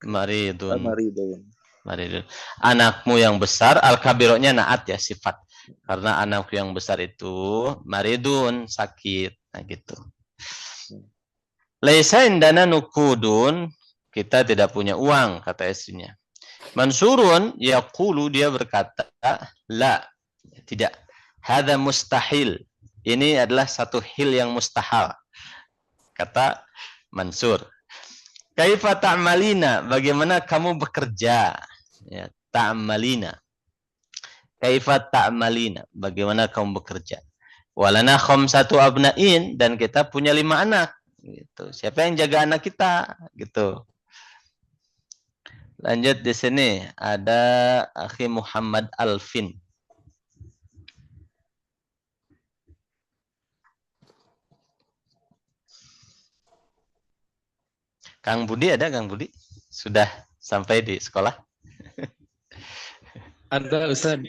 Maridun. Anakmu yang besar, al-kabiroknya naat ya, sifat. Karena anakku yang besar itu maridun, sakit. Nah gitu. Laisa indana nukudun, kita tidak punya uang, kata istrinya. Mansurun yaqulu, dia berkata, la, tidak. Hadza mustahil. Ini adalah satu hil yang mustahil. Kata Mansur. Kaifa ta'malina, bagaimana kamu bekerja? Ya, ta'malina. Kaifa ta'malina, bagaimana kamu bekerja? Walana khamsatu abna'in, dan kita punya 5 anak. Gitu. Siapa yang jaga anak kita? Gitu. Lanjut di sini ada Akhi Muhammad Alvin. Kang Budi ada, Kang Budi? Sudah sampai di sekolah? Ada, Ustaz.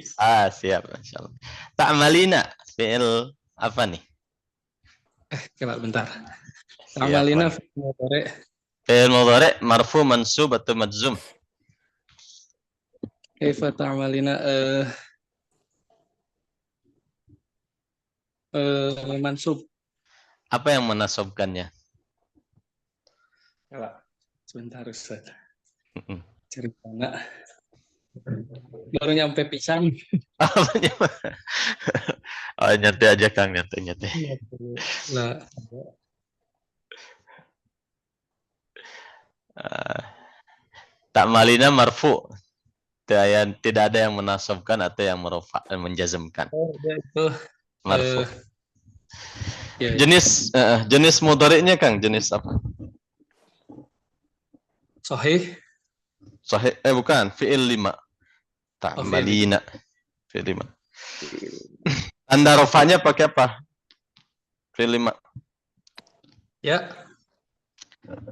Siap, insyaallah. Ta'malina, fi'il apa nih? Coba bentar. Ta'malina fi'il mudhari. Fi'il mudhari marfu, mansub atau majzum? Kaifa ta'malina mansub. Apa yang menasabkannya? Coba sebentar, Ustaz. Cari mana? Baru nyampe pisang. Oh, nyate aja Kang, nyate. Nah. Ta'malina marfu. Tidak ada yang menasabkan atau yang menjazmkan. Oh, itu marfu. Ya. Jenis mudhari'nya Kang, jenis apa? Sahih. Sahih, bukan, fi'il 5. Ta'malina. Fi'il 5. Tanda rofanya pakai apa? Fi'il 5. Ya.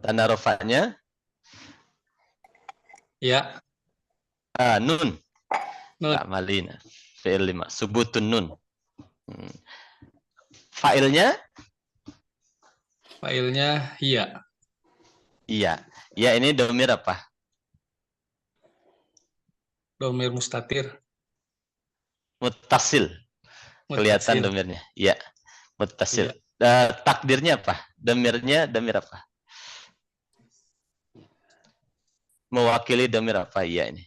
Tanda rofanya? Ya. Nun. Nun. Ta'malina. Fi'il 5. Subutun nun. Fa'ilnya? Fa'ilnya iya. Iya. Ya, ini domir apa? Domir mustatir. Muttasil. Kelihatan Muttasil. domirnya. Iya. Muttasil. Iya. Takdirnya apa? Domirnya domir apa? Mewakili domir apa? Iya ini.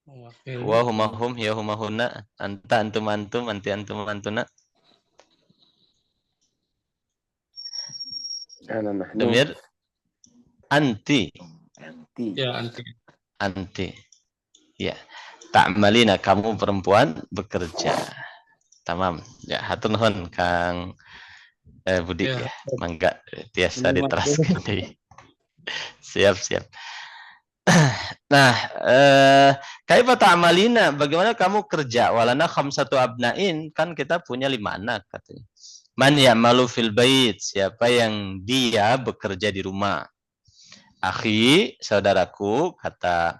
Mewakili. Wa huma hum, ya huma hunna, anta antum antum, anti antum antuna. Ana nahnu. Domir anti. Anti. Ya, anti. Anti. Ya. Ta'malina, kamu perempuan bekerja. Tamam. Ya, hatur nuhun Kang Budi ya. Mangga tiasa diteraskan deui. Siap. Nah, kaifa ta'malina, bagaimana kamu kerja? Walana khamsatu abnain, kan kita punya 5 anak katanya. Man ya'malu fil bait, siapa yang dia bekerja di rumah. Akhi, saudaraku, kata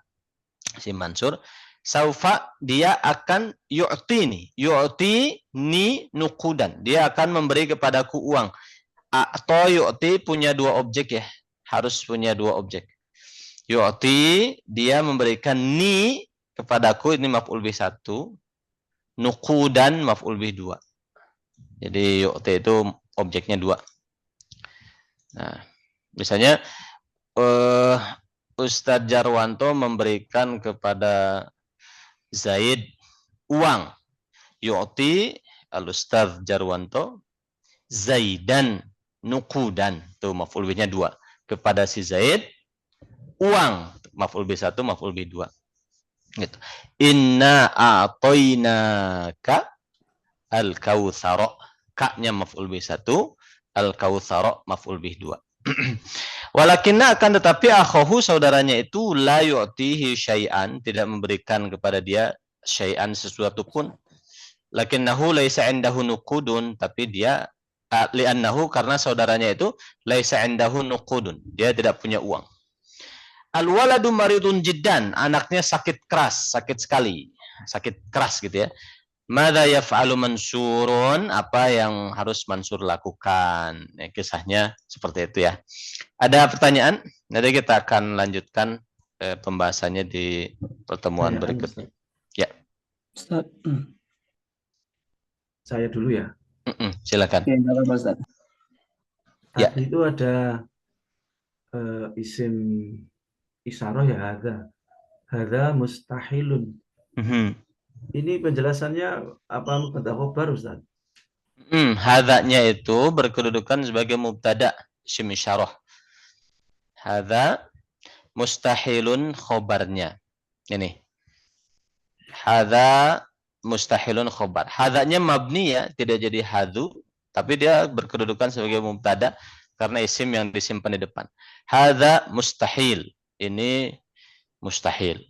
si Mansur, saufa, dia akan yu'ti ni nukudan. Dia akan memberi kepadaku uang. Atau yu'ti punya 2 objek ya. Harus punya 2 objek. Yu'ti, dia memberikan ni kepadaku, ini maf'ul bih 1. Nukudan maf'ul bih 2. Jadi yu'ti itu objeknya 2. Nah, misalnya Ustadz Jarwanto memberikan kepada Zaid uang. Yu'ti al-Ustadz Jarwanto Zaidan nukudan. Itu maf'ul bihnya 2. Kepada si Zaid uang. Maf'ul bih 1, maf'ul bih 2. Gitu. Inna a'toinaka al-kautsara. Ka-nya maf'ul bih 1, al-kautsara maf'ul bih 2. Walakinna, akan tetapi akhahu, saudaranya itu la yu'tihi syai'an, tidak memberikan kepada dia syai'an, sesuatu pun. Lakinnahu laisa indahu nuqudun, tapi dia li'annahu, karena saudaranya itu laisa indahu nuqudun, dia tidak punya uang. Al-waladu maridun jiddan, anaknya sakit keras, sakit sekali, sakit keras gitu ya. Madza yaf'alu Mansurun, apa yang harus Mansur lakukan? Ya, kisahnya seperti itu ya. Ada pertanyaan? Nanti kita akan lanjutkan pembahasannya di pertemuan berikutnya. Ya. Ustaz. Saya dulu ya. Silakan. Ya. Tadi itu ada isim isyarah ya, hadza mustahilun. Ini penjelasannya apa mubtada khobar, Ustaz? Hadzanya itu berkedudukan sebagai mubtada isim isyarah. Hadza mustahilun khobarnya. Ini. Hadza mustahilun khobar. Hadzanya mabni ya, tidak jadi hadzu, tapi dia berkedudukan sebagai mubtada karena isim yang disimpan di depan. Hadza mustahil. Ini mustahil.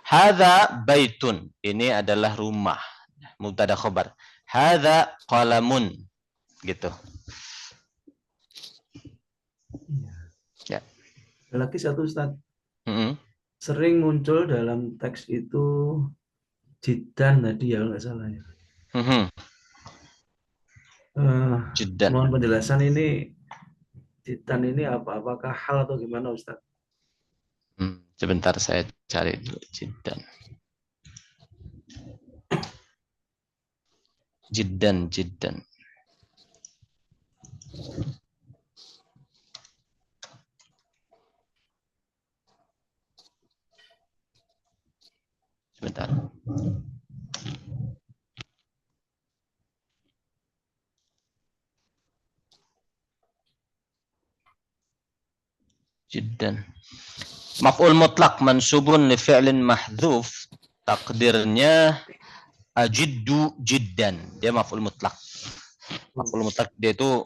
Hadza baitun, ini adalah rumah, mubtada khobar. Hadza qalamun, gitu. Ya. Lagi satu, Ustaz. Sering muncul dalam teks itu jiddan tadi ya, nggak salah ya. Jiddan. Mohon penjelasan ini jiddan ini apa? Apakah hal atau gimana, Ustaz? Sebentar saya cari dulu jiddan. Jiddan. Sebentar. Jiddan. Maf'ul mutlak mansubun li fi'lin mahdhuf, takdirnya ajiddu jiddan. Dia maf'ul mutlak. Maf'ul mutlak dia itu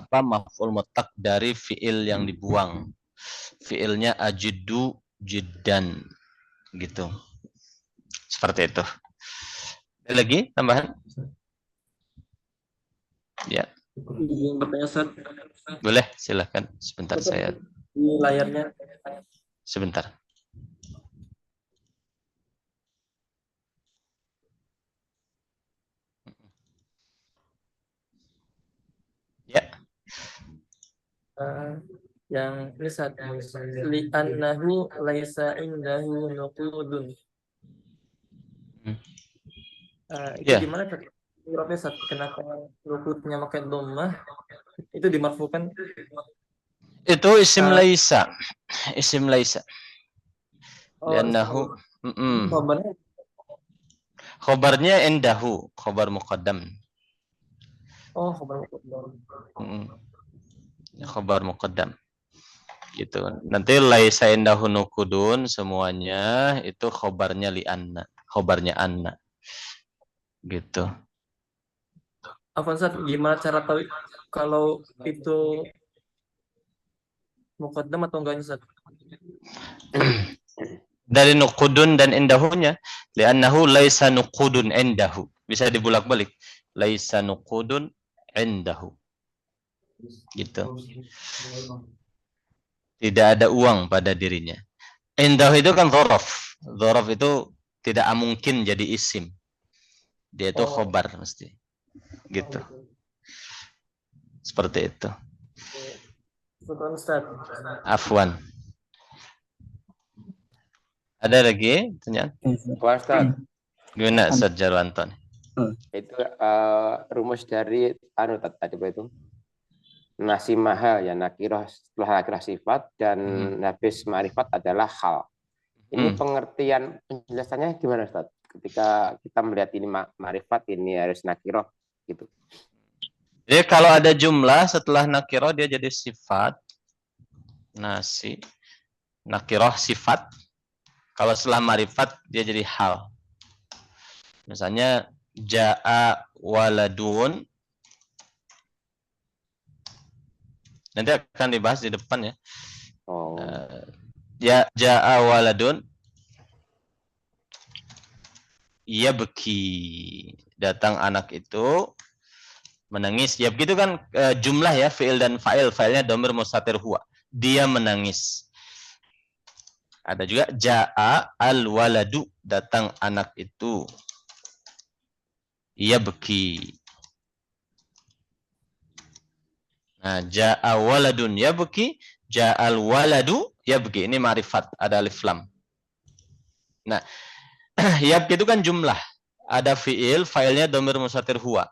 maf'ul mutlak dari fi'il yang dibuang. fiilnya ajidu jiddan gitu. Seperti itu. Ada lagi tambahan? Ya. Izin bertanya, Ustaz. Boleh, silahkan. Sebentar saya. Di layarnya. Sebentar. Ya. Yang ini Ustaz. Li'annahu laisa indahu nuqudun. Itu Ya. gimana Ustaz? Hurufnya Ustaz, kenapa rukutnya pakai dhammah? Itu dimarfukan. Itu isim laisa. Isim laisa. Oh, Li'annahu khabarnya khobarnya indahu, khobar muqaddam. khabar muqaddam. Khobar muqaddam. Gitu. Nanti laisa indahu nuqudun semuanya itu khobarnya li'anna, khobarnya anna. Gitu. Apa Ustaz, gimana cara tahu kalau itu muqaddam atau enggaknya Ustaz? Dari nuqudun dan indahunya, li'annahu laisa nuqudun indahu. Bisa dibulak-balik. Laisa nuqudun indahu. Gitu. Tidak ada uang pada dirinya. Indahu itu kan dzaraf. Dzaraf itu tidak mungkin jadi isim. Dia itu khobar mesti. Gitu. Seperti itu. Ustaz. Afwan. Ada lagi pertanyaan? Ustaz. Gimana Ustaz Jarwanton? Itu rumus dari tadi apa itu? Nasi mahal ya, nakirah setelah nakirah sifat dan habis ma'rifat adalah hal. Ini pengertian penjelasannya gimana Ustaz? Ketika kita melihat ini ma'rifat, ini harus nakirah gitu. Jadi kalau ada jumlah setelah nakirah dia jadi sifat. Nasi nakirah sifat. Kalau setelah ma'rifat dia jadi hal. Misalnya ja'a waladun. Nanti akan dibahas di depan ya. Ya ja'a waladun yabki. Datang anak itu menangis. Yabki itu kan jumlah ya, fi'il dan fa'il. Fa'ilnya dhamir mustatir huwa. Dia menangis. Ada juga ja'a al-waladu, datang anak itu. Yabki. Nah, ja'a waladun yabki, ja'al waladu yabki. Ini ma'rifat, ada alif lam. Nah, yabki itu kan jumlah. Ada fi'il, fa'ilnya dhamir mustatir huwa.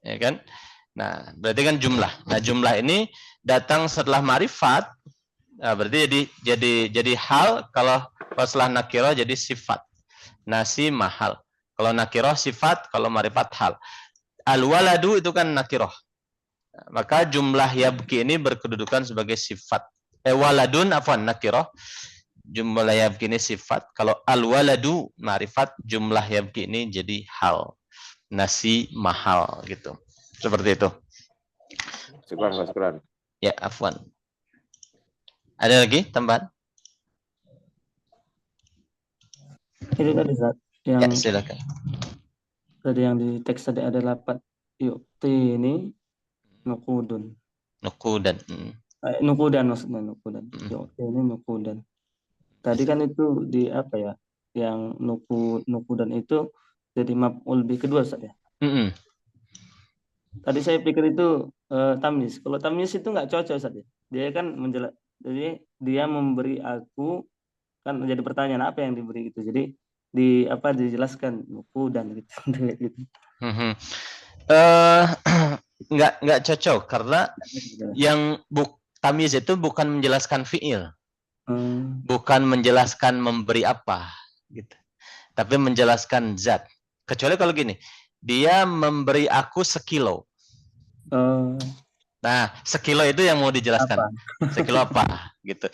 Ya kan? Nah, berarti kan jumlah. Nah, jumlah ini datang setelah ma'rifat. Nah, berarti jadi hal. Kalau setelah nakirah jadi sifat. Nasi mahal. Kalau nakirah sifat, kalau ma'rifat hal. Al-waladu itu kan nakirah. Maka jumlah yabki ini berkedudukan sebagai sifat. Waladun afwan nakirah. Jumlah yabki ini sifat. Kalau al-waladu ma'rifat, jumlah yabki ini jadi hal. Nasi mahal gitu. Seperti itu. Syukran. Ya, afwan. Ada lagi tambahan? Itu tadi Zat, yang Ya, silakan. tadi yang di teks tadi ada lapat yukti ini nuqudun. Nuqudan. Nuqudan maksudnya nuqudan. Yukti ini nuqudan. Tadi kan itu di apa ya? Yang nuqudan itu jadi maf'ul bi kedua Ustaz ya. Tadi saya pikir itu tamyiz. Kalau tamyiz itu nggak cocok Ustaz ya. Dia kan jadi dia memberi aku, kan jadi pertanyaan apa yang diberi itu. Jadi dijelaskan nuqudan gitu. gitu. Nggak cocok karena yang tamyiz itu bukan menjelaskan fiil. Bukan menjelaskan memberi apa gitu. Tapi menjelaskan zat. Kecuali kalau gini, dia memberi aku sekilo. Nah, sekilo itu yang mau dijelaskan. Sekilo apa gitu.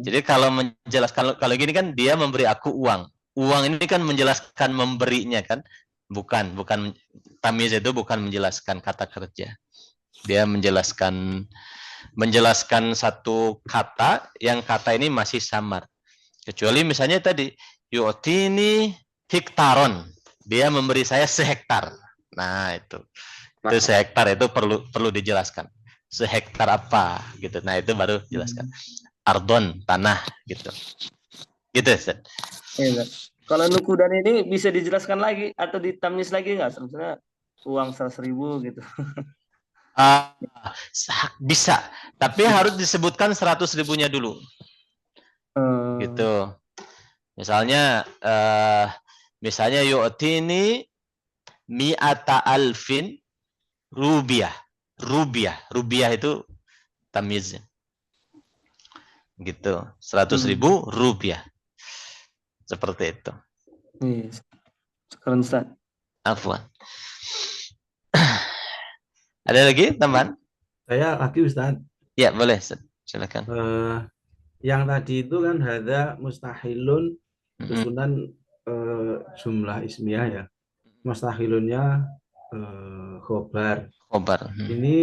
Jadi kalau menjelaskan, kalau gini kan dia memberi aku uang. Uang ini kan menjelaskan memberinya kan. Bukan tamyiz itu bukan menjelaskan kata kerja. Dia menjelaskan menjelaskan satu kata yang kata ini masih samar. Kecuali misalnya tadi yu'tini hektaron, dia memberi saya sehektar. Nah, itu sehektar itu perlu dijelaskan. Sehektar apa gitu. Nah, itu baru jelaskan. Ardon, tanah gitu. Gitu, Ustaz. Iya, kalau nukudan ini bisa dijelaskan lagi atau ditamyiz lagi nggak? Misalnya uang 100.000 gitu. Bisa, tapi harus disebutkan 100.000-nya dulu. Gitu. Misalnya yu'tini mi'ata alfin rubiah. Rubiah itu tamyiznya. Gitu. 100.000 rupiah. Seperti itu. Sekarang Ustaz. Afwan. Ada lagi tambahan? Saya lagi Ustaz. Ya, boleh. Silakan. Yang tadi itu kan hadza mustahilun susunan jumlah ismiyah ya. Mustahilunnya khobar. Ini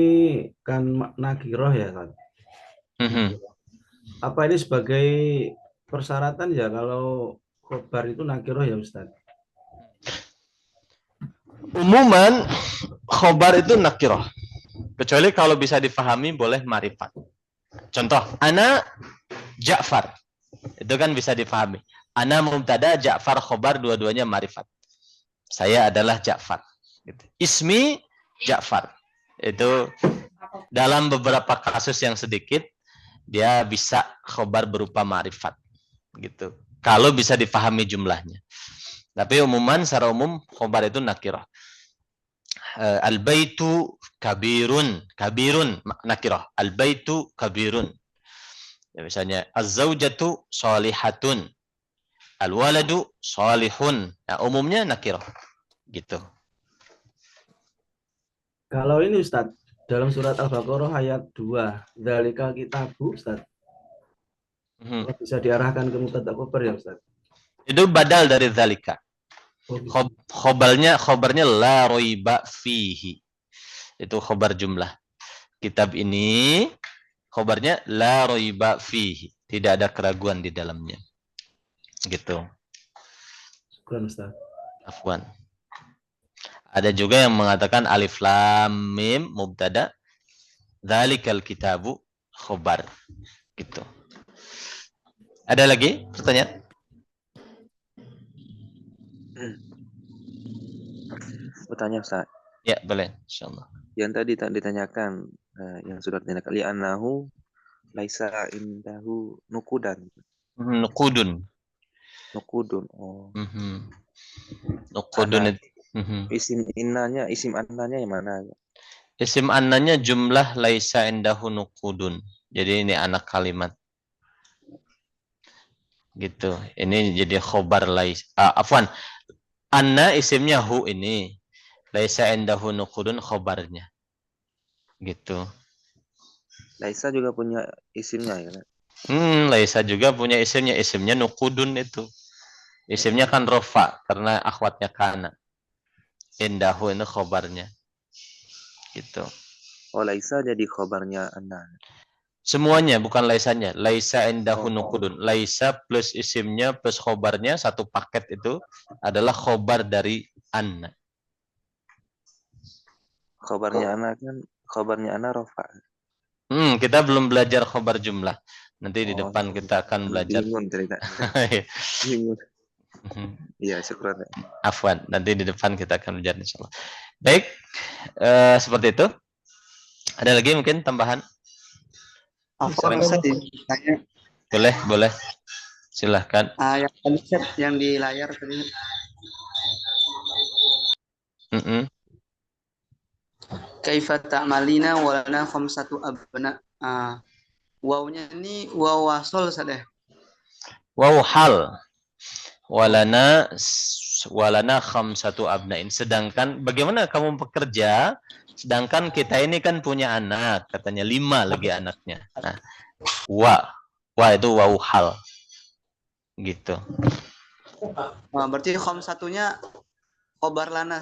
kan nakiroh ya Ustaz. Apa ini sebagai persyaratan ya kalau khobar itu nakiroh ya Ustaz? Umuman khobar itu nakiroh. Kecuali kalau bisa difahami boleh marifat. Contoh, ana Ja'far. Itu kan bisa difahami. Ana mubtada, Ja'far khobar, dua-duanya marifat. Saya adalah Ja'far. Ismi Ja'far. Itu dalam beberapa kasus yang sedikit dia bisa khobar berupa ma'rifat gitu. Kalau bisa difahami jumlahnya. Tapi umuman secara umum khobar itu nakirah. Al-baitu kabirun nakirah. Al-baitu kabirun. Ya, misalnya az-zaujatu shalihatun. Al-waladu shalihun. Nah, umumnya nakirah. Gitu. Kalau ini Ustaz, dalam surat Al-Baqarah ayat 2, dzalika kitabu Ustaz. Bisa diarahkan ke mubtada khobar ya Ustaz? Itu badal dari dzalika. Khobarnya la roiba fihi. Itu khobar jumlah. Kitab ini khobarnya la roiba fihi. Tidak ada keraguan di dalamnya. Gitu. Syukran Ustaz. Afwan. Ada juga yang mengatakan alif lam mim mubtada, dzalikal kitabu khobar. Gitu. Ada lagi pertanyaan? Bertanya Ustaz. Ya, boleh, insyaallah. Yang tadi ditanyakan yang sudah ditanyakan li annahu laisa indahu nukudan. Nukudun. Oh. Nukudun itu. Isim annanya yang mana? Isim annanya jumlah laisa indahu nukudun. Jadi ini anak kalimat. Gitu. Ini jadi khobar lais. Afwan. Anna isimnya hu ini. Laisa indahu nukudun khobarnya. Gitu. Laisa juga punya isimnya ya. Laisa juga punya isimnya. Isimnya nukudun itu. Isimnya kan rofa karena akhwatnya kana. Indahu itu khobarnya. Gitu. Oh, laisa jadi khobarnya anna. Semuanya, bukan laisanya. Laisa indahu nukudun. Laisa plus isimnya plus khobarnya, satu paket itu adalah khobar dari anna. Khobarnya anna rofa. Kita belum belajar khobar jumlah. Nanti di depan kita akan belajar. Bingung cerita. Bingung. Iya, syukur. Afwan, nanti di depan kita akan belajar insyaallah. Baik, seperti itu. Ada lagi mungkin tambahan? Afwan Ustaz, ditanya. Boleh. Silahkan. Yang di layar tadi. Kaifa ta'malina wa lana khamsatu abna. Wawnya ini waw wasol Ustaz ya. Waw hal. Walana khamsatu abnain. Sedangkan bagaimana kamu bekerja? Sedangkan kita ini kan punya anak, katanya 5 lagi anaknya. Nah, wa itu waw hal. Gitu. Berarti khamsatunya khobar lana.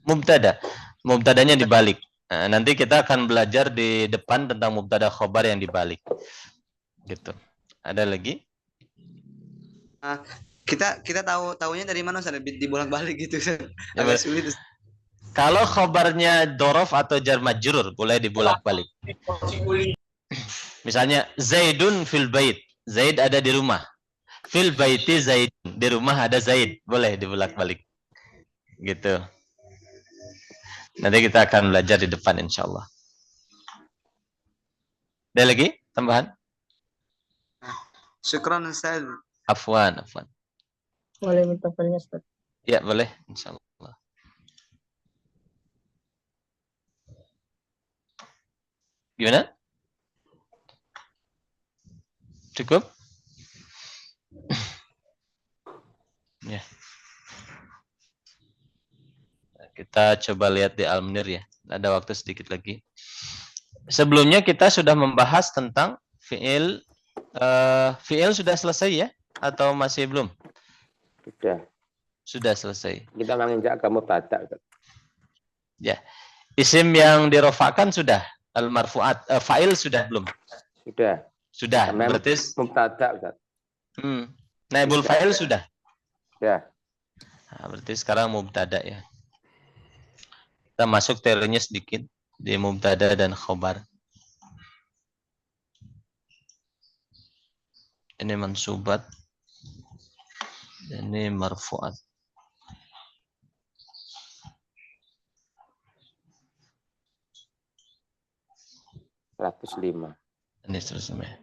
Mubtada. Mubtadanya dibalik. Nah, nanti kita akan belajar di depan tentang mubtada khobar yang dibalik. Gitu. Ada lagi? Kita tahunya dari mana Ustaz? Dibolak-balik gitu Ustaz. Ya, Agak sulit. Kalau khobarnya dorof atau jar majrur boleh dibolak-balik. Misalnya Zaidun fil bait. Zaid ada di rumah. Fil baiti Zaid. Di rumah ada Zaid. Boleh dibolak-balik. Gitu. Nanti kita akan belajar di depan insyaallah. Ada lagi tambahan? Syukran Ustaz. Afwan. Boleh minta filenya Ustaz. Ya, boleh insyaallah. Gimana? Cukup? Ya. Kita coba lihat di Al-Munir ya. Ada waktu sedikit lagi. Sebelumnya kita sudah membahas tentang fi'il. Fi'il sudah selesai ya? Atau masih belum? Sudah selesai. Kita menginjak ke mubtada. Ya. Isim yang dirofakan sudah. Al-marfu'at. Fa'il sudah belum? Sudah. Berarti mubtada Ustaz. Naibul fa'il sudah? Ya. Nah, berarti sekarang mubtada ya. Kita masuk teorinya sedikit di mubtada dan khobar. Ini mansubat. Ini marfu'at. Ini seterusnya.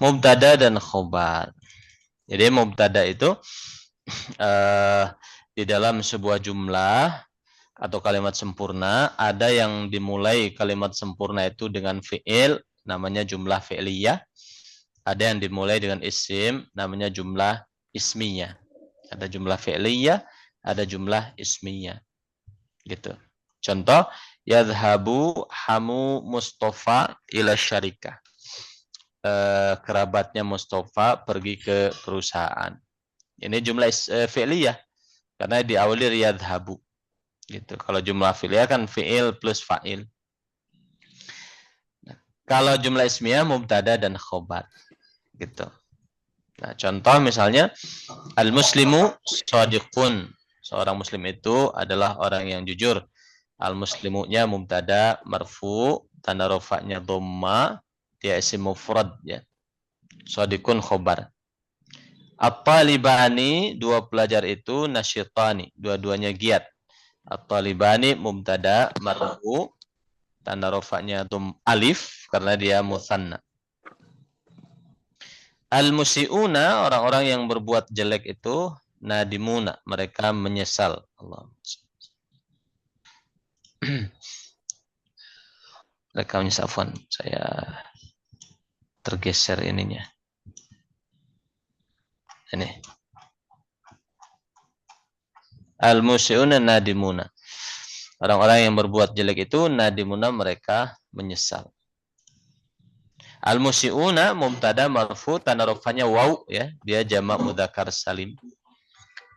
Mubtada dan khobar. Jadi mubtada itu di dalam sebuah jumlah atau kalimat sempurna, ada yang dimulai kalimat sempurna itu dengan fi'il, namanya jumlah fi'liyah. Ada yang dimulai dengan isim, namanya jumlah ismiyah. Ada jumlah fi'liyah, ada jumlah ismiyah. Gitu. Contoh, yadhabu hamu Mustafa ila syarikah. Kerabatnya Mustafa pergi ke perusahaan. Ini jumlah fi'liyah karena diawali yadhabu. Gitu. Kalau jumlah fi'liyah kan fi'il plus fa'il. Nah, kalau jumlah ismiyah mubtada dan khobar. Gitu. Nah, contoh misalnya al-muslimu shadiqun. Seorang muslim itu adalah orang yang jujur. Al-muslimunya mubtada marfu, tanda rafa'nya dhamma, dia isim mufrad ya. Shadiqun khobar. At-talibani, dua pelajar itu nasyitani, dua-duanya giat. At-talibani mubtada marfu, tanda rafa'nya alif karena dia musanna. Al-musiuna, orang-orang yang berbuat jelek itu nadimuna, mereka menyesal. Allah. Mereka menyesal. Saya tergeser ininya. Ini. Al-musiuna nadimuna. Orang-orang yang berbuat jelek itu nadimuna, mereka menyesal. Al-musiuna mubtada marfu, tanda rafa'nya waw ya, dia jamak mudzakkar salim.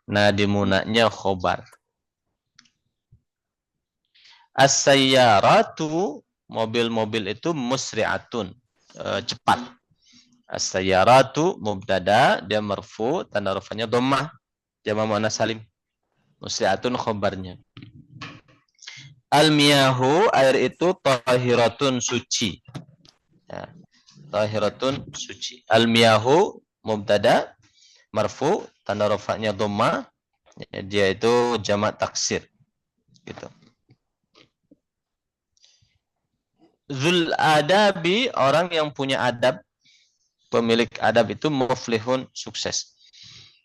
Nadimunanya khobar. As-sayyaratu, mobil-mobil itu musri'atun, cepat. As-sayyaratu mubtada, dia marfu, tanda rafa'nya dhammah, jamak muannas salim. Musri'atun khobarnya. Al-miyahu, air itu tahiratun, suci. Ya. Tahiratun, suci. Al-miyahu mubtada marfu, tanda rafa'nya dhammah, dia itu jamak taksir. Gitu. Zul adabi, orang yang punya adab, pemilik adab itu muflihun, sukses.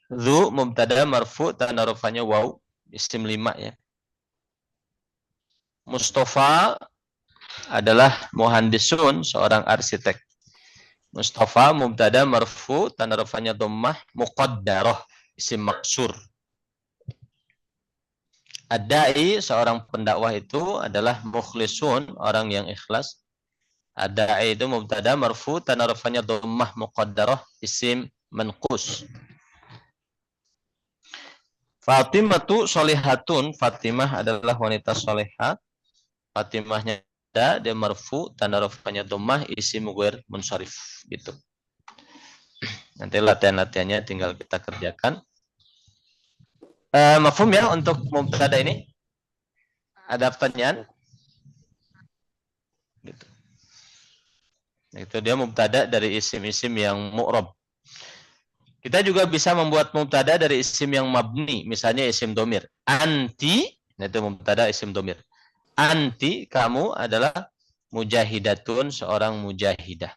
Zu mubtada marfu, tanda rafa'nya waw, isim 5 ya. Mustafa adalah muhandisun, seorang arsitek. Mustafa mubtada marfu, tanda rafa'nya dhammah, muqaddarah, isim maksur. Ad-da'i, seorang pendakwah itu adalah mukhlisun, orang yang ikhlas. Ad-da'i itu mubtada marfu, tanda rafa'nya dhammah, muqaddarah, isim manqus. Fatimatu sholihatun, Fatimah adalah wanita soleha. Fatimahnya ada, dia marfu, tanda rafanya dhammah, isim ghair munsharif gitu. Nanti latihan-latihannya tinggal kita kerjakan. Mafhum ya untuk mubtada ini? Ada pertanyaan? Gitu. Itu dia mubtada dari isim-isim yang mu'rab. Kita juga bisa membuat mubtada dari isim yang mabni, misalnya isim domir. Anti, itu mubtada isim domir. Anti, kamu adalah mujahidatun, seorang mujahidah.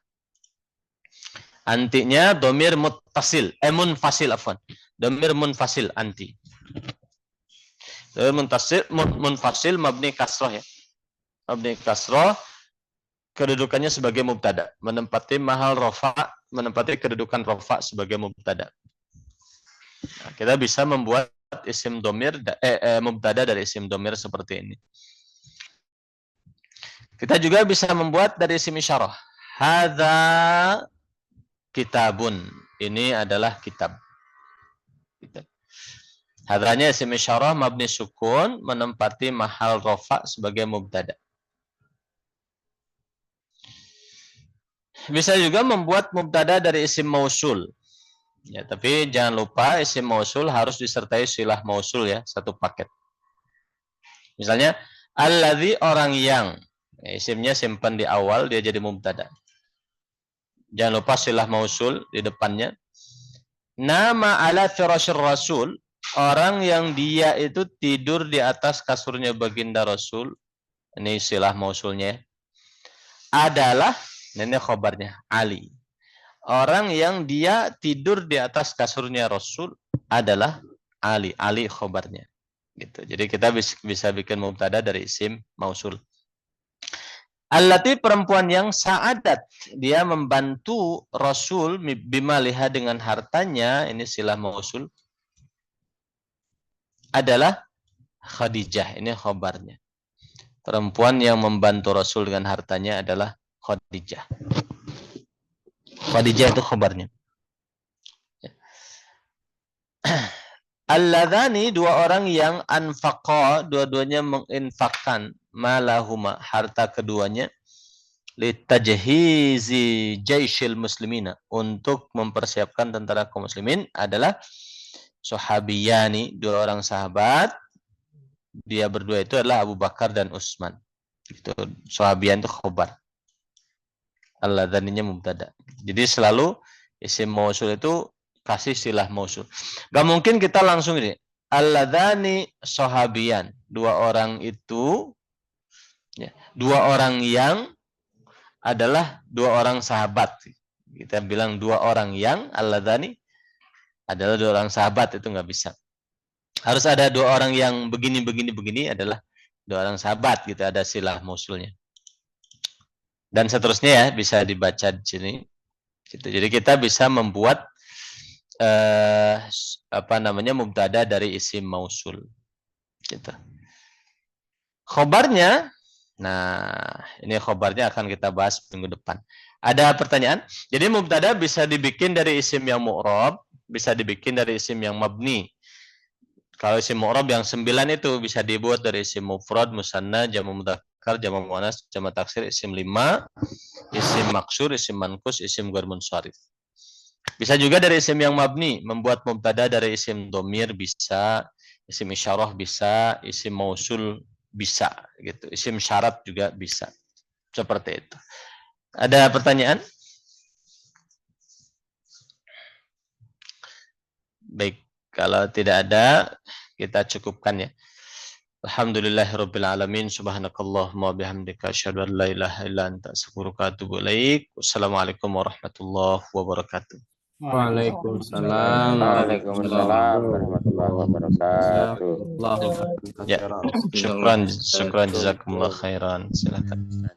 Antinya domir muttasil, munfasil afwan. Domir munfasil anti. Domir munfasil mabni kasroh ya. Mabni kasroh, kedudukannya sebagai mubtada, menempati mahal rofa, menempati kedudukan rofa sebagai mubtada. Nah, kita bisa membuat isim domir, mubtada dari isim domir seperti ini. Kita juga bisa membuat dari isim isyarah. Hadza kitabun. Ini adalah kitab. Hadranya isim isyarah mabni sukun, menempati mahal rofa sebagai mubtada. Bisa juga membuat mubtada dari isim mausul. Ya, tapi jangan lupa isim mausul harus disertai silah mausul ya, satu paket. Misalnya alladzi, orang yang. Isimnya simpan di awal, dia jadi mubtada. Jangan lupa silah mausul di depannya. Nama ala firasyir rasul, orang yang dia itu tidur di atas kasurnya baginda Rasul. Ini silah mausulnya. Adalah, ini khobarnya, Ali. Orang yang dia tidur di atas kasurnya Rasul adalah Ali. Ali khobarnya. Gitu. Jadi kita bisa bikin mubtada dari isim mausul. Allati, perempuan yang sa'adat, dia membantu Rasul bima liha, dengan hartanya, ini silah mausul, adalah Khadijah, ini khobarnya. Perempuan yang membantu Rasul dengan hartanya adalah Khadijah. Khadijah itu khobarnya. Alladzani, dua orang yang anfaqa, dua-duanya menginfakkan malahuma, harta keduanya, litajhizi jaishil muslimina, untuk mempersiapkan tentara kaum muslimin, adalah sahabiyani, dua orang sahabat. Dia berdua itu adalah Abu Bakar dan Utsman. Itu sahabiyan itu khobar. Alladzaninya mubtada. Jadi selalu isim mausul itu kasih silah mausul. Gak mungkin kita langsung ini. Alladzani sahabiyan, dua orang itu, ya, dua orang yang adalah dua orang sahabat. Kita bilang dua orang yang, alladzani adalah dua orang sahabat, itu nggak bisa. Harus ada dua orang yang begini adalah dua orang sahabat, gitu, ada silah mausulnya. Dan seterusnya ya, bisa dibaca di sini. Gitu. Jadi kita bisa membuat mubtada dari isim mausul. Gitu. Khobarnya, nah ini khobarnya akan kita bahas minggu depan. Ada pertanyaan? Jadi mubtada bisa dibikin dari isim yang mu'rab, bisa dibikin dari isim yang mabni. Kalau isim mu'rab yang 9 itu bisa dibuat dari isim mufrad, musanna, jamu mudzakkar, jamu muannas, jamu taksir, isim 5, isim maksur, isim manqus, isim ghair munsharif. Bisa juga dari isim yang mabni, membuat mubtada dari isim domir bisa, isim isyarah bisa, isim mausul bisa, gitu. Isim syarat juga bisa. Seperti itu. Ada pertanyaan? Baik, kalau tidak ada, kita cukupkan ya. Alhamdulillahirabbil alamin, subhanakallahumma bihamdika asyhadu an la ilaha illa anta astaghfiruka wa atubu ilaik. Wassalamualaikum warahmatullahi wabarakatuh. Waalaikumsalam. Waalaikumsalam warahmatullahi wabarakatuh. Ya, syukran jazakumullah khairan. Silakan.